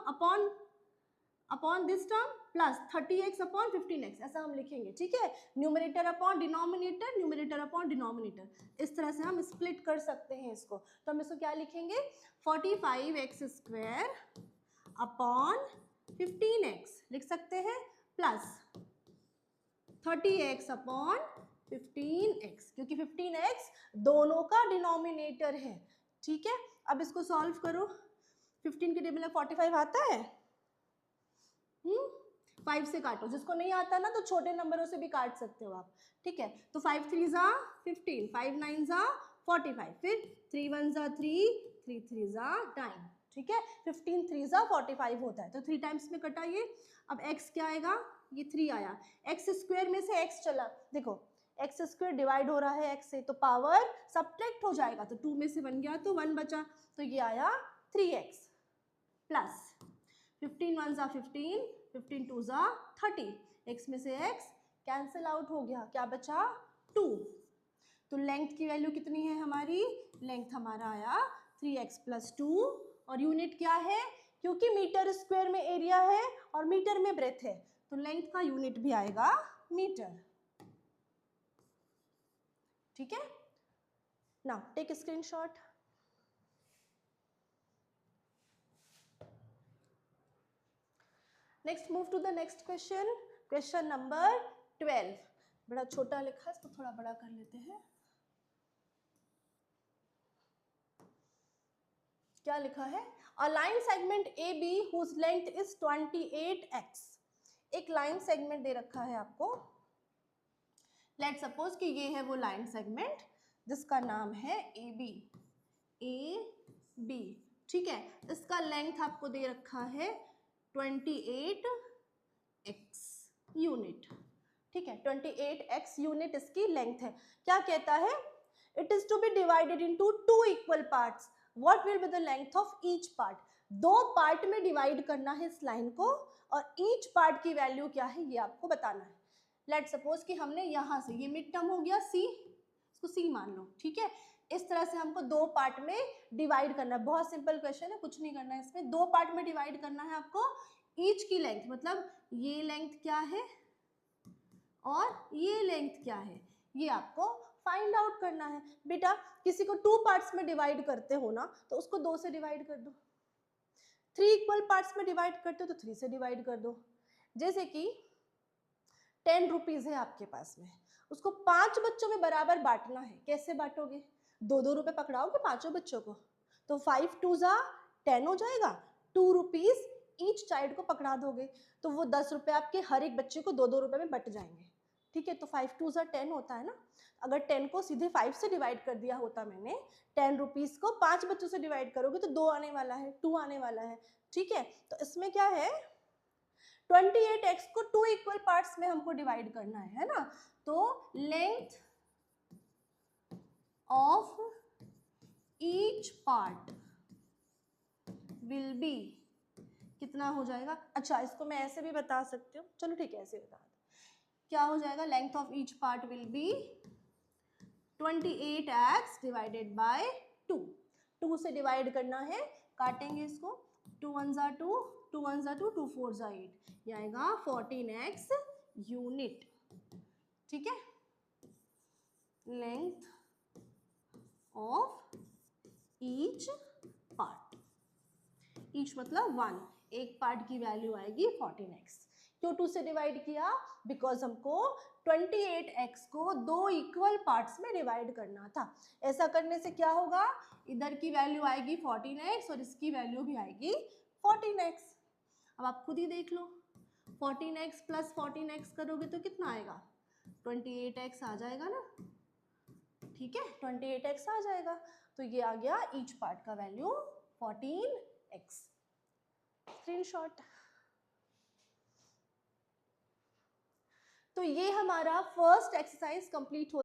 upon this term plus 30x upon 15x, ऐसा हम लिखेंगे। ठीक है, numerator upon denominator, numerator upon denominator, इस तरह से हम स्प्लिट कर सकते हैं इसको। तो हम इसको क्या लिखेंगे, 45x स्क्वायर अपॉन 15x लिख सकते हैं, प्लस 30x अपॉन 15x, क्योंकि 15x दोनों का डिनोमिनेटर है। ठीक है, अब इसको सॉल्व करो, 15 के टेबल में 45 आता है, 5 से काटो, जिसको नहीं आता ना तो छोटे नंबरों से भी काट सकते हो आप। ठीक है, तो 5 3 जा 15, 5 9 जा 45, फिर 3 1 जा 3, 3 3 जा 9। ठीक है, 15 3 जा 45 होता है, तो 3 टाइम्स में कटा ये। अब x क्या आएगा, ये 3 आया, x स्क्वायर में से x चला, देखो x स्क्वायर डिवाइड हो रहा है x से, तो पावर सब्ट्रैक्ट हो जाएगा, तो 2 में से 1 गया तो 1 बचा, तो ये आया 3x प्लस 15 1 जा 15, 15 2 जा 30, x में से x कैंसिल आउट हो गया, क्या बचा 2। तो लेंथ की वैल्यू कितनी है हमारी, लेंथ हमारा आया 3x प्लस 2, और यूनिट क्या है, क्योंकि मीटर स्क्वायर में एरिया है और मीटर में ब्रेथ है, तो लेंथ का यूनिट भी आएगा मीटर। ठीक है, now take screenshot. Next move to the next question, question number 12। बड़ा छोटा लिखा है, इसको थोड़ा बड़ा कर लेते हैं। क्या लिखा है, a line segment A B whose length is 28x। एक लाइन सेगमेंट दे रखा है आपको, लेट सपोज कि ये है वो लाइन सेगमेंट जिसका नाम है ए बी। ठीक है, इसका लेंथ आपको दे रखा है 28x यूनिट। ठीक है, 28x यूनिट इसकी लेंथ है। क्या कहता है, it is to be divided into 2 equal parts, what will be the length of each part. 2 part में डिवाइड करना है इस लाइन को, और ईच पार्ट की वैल्यू क्या है ये आपको बताना है। लेट सपोज कि हमने यहाँ से, ये मिड टर्म हो गया c, इसको c मान लो। ठीक है, इस तरह से हमको 2 पार्ट में डिवाइड करना है, बहुत सिंपल क्वेश्चन है, कुछ नहीं करना है इसमें। 2 पार्ट में डिवाइड करना है आपको, ईच की लेंथ, मतलब ये लेंथ क्या है और ये लेंथ क्या है, ये आपको फाइंड आउट करना है। बेटा किसी को 2 पार्ट्स में डिवाइड करते हो ना, तो उसको 2 से डिवाइड कर दो, 3 इक्वल पार्ट्स में डिवाइड करते हो तो 3 से डिवाइड कर दो। जैसे कि 10 रुपीज है आपके पास में, उसको 5 बच्चों में बराबर बांटना है, कैसे बांटोगे, 2-2 रुपए पकड़ाओगे 5 बच्चों को, तो 5 2 जा 10 हो जाएगा, 2 रुपीज ईच चाइल्ड को पकड़ा दोगे, तो वो 10 रुपए आपके हर एक बच्चे को 2-2 रुपए में बट जाएंगे। ठीक है, तो 5 2 जा 10 होता है ना, अगर 10 को सीधे 5 से डिवाइड कर दिया होता मैंने, 10 रुपीज को 5 बच्चों से डिवाइड करोगे तो 2 आने वाला है, 2 आने वाला है। ठीक है, तो इसमें क्या है, 28x को 2 इक्वल पार्ट्स में हमको डिवाइड करना है ना, तो length of each part will be कितना हो जाएगा। अच्छा, इसको मैं ऐसे भी बता सकती हूँ, चलो ठीक है ऐसे बता दो, क्या हो जाएगा, length of each part will be 28x divided by 2। 2 से डिवाइड करना है, काटेंगे इसको, 2 1 जा 2, 2 1 जा 2, 2 4 जा 8, ये आएगा 14x यूनिट। ठीक है, length of each part, each मतलब 1, एक पार्ट की वैल्यू आएगी 14x। क्यों 2 से डिवाइड किया, बिकॉज हमको 28x को 2 इक्वल पार्ट्स में डिवाइड करना था। ऐसा करने से क्या होगा, इधर की वैल्यू आएगी 14x और इसकी वैल्यू भी आएगी 14x। अब आप खुद ही देख लो, 14x प्लस 14x करोगे तो कितना आएगा, 28x आ जाएगा ना। ठीक है, 28x आ जाएगा, तो ये आ गया ईच पार्ट का वैल्यू 14x। स्क्रीनशॉट। तो ये हमारा फर्स्ट एक्सरसाइज कंप्लीट हो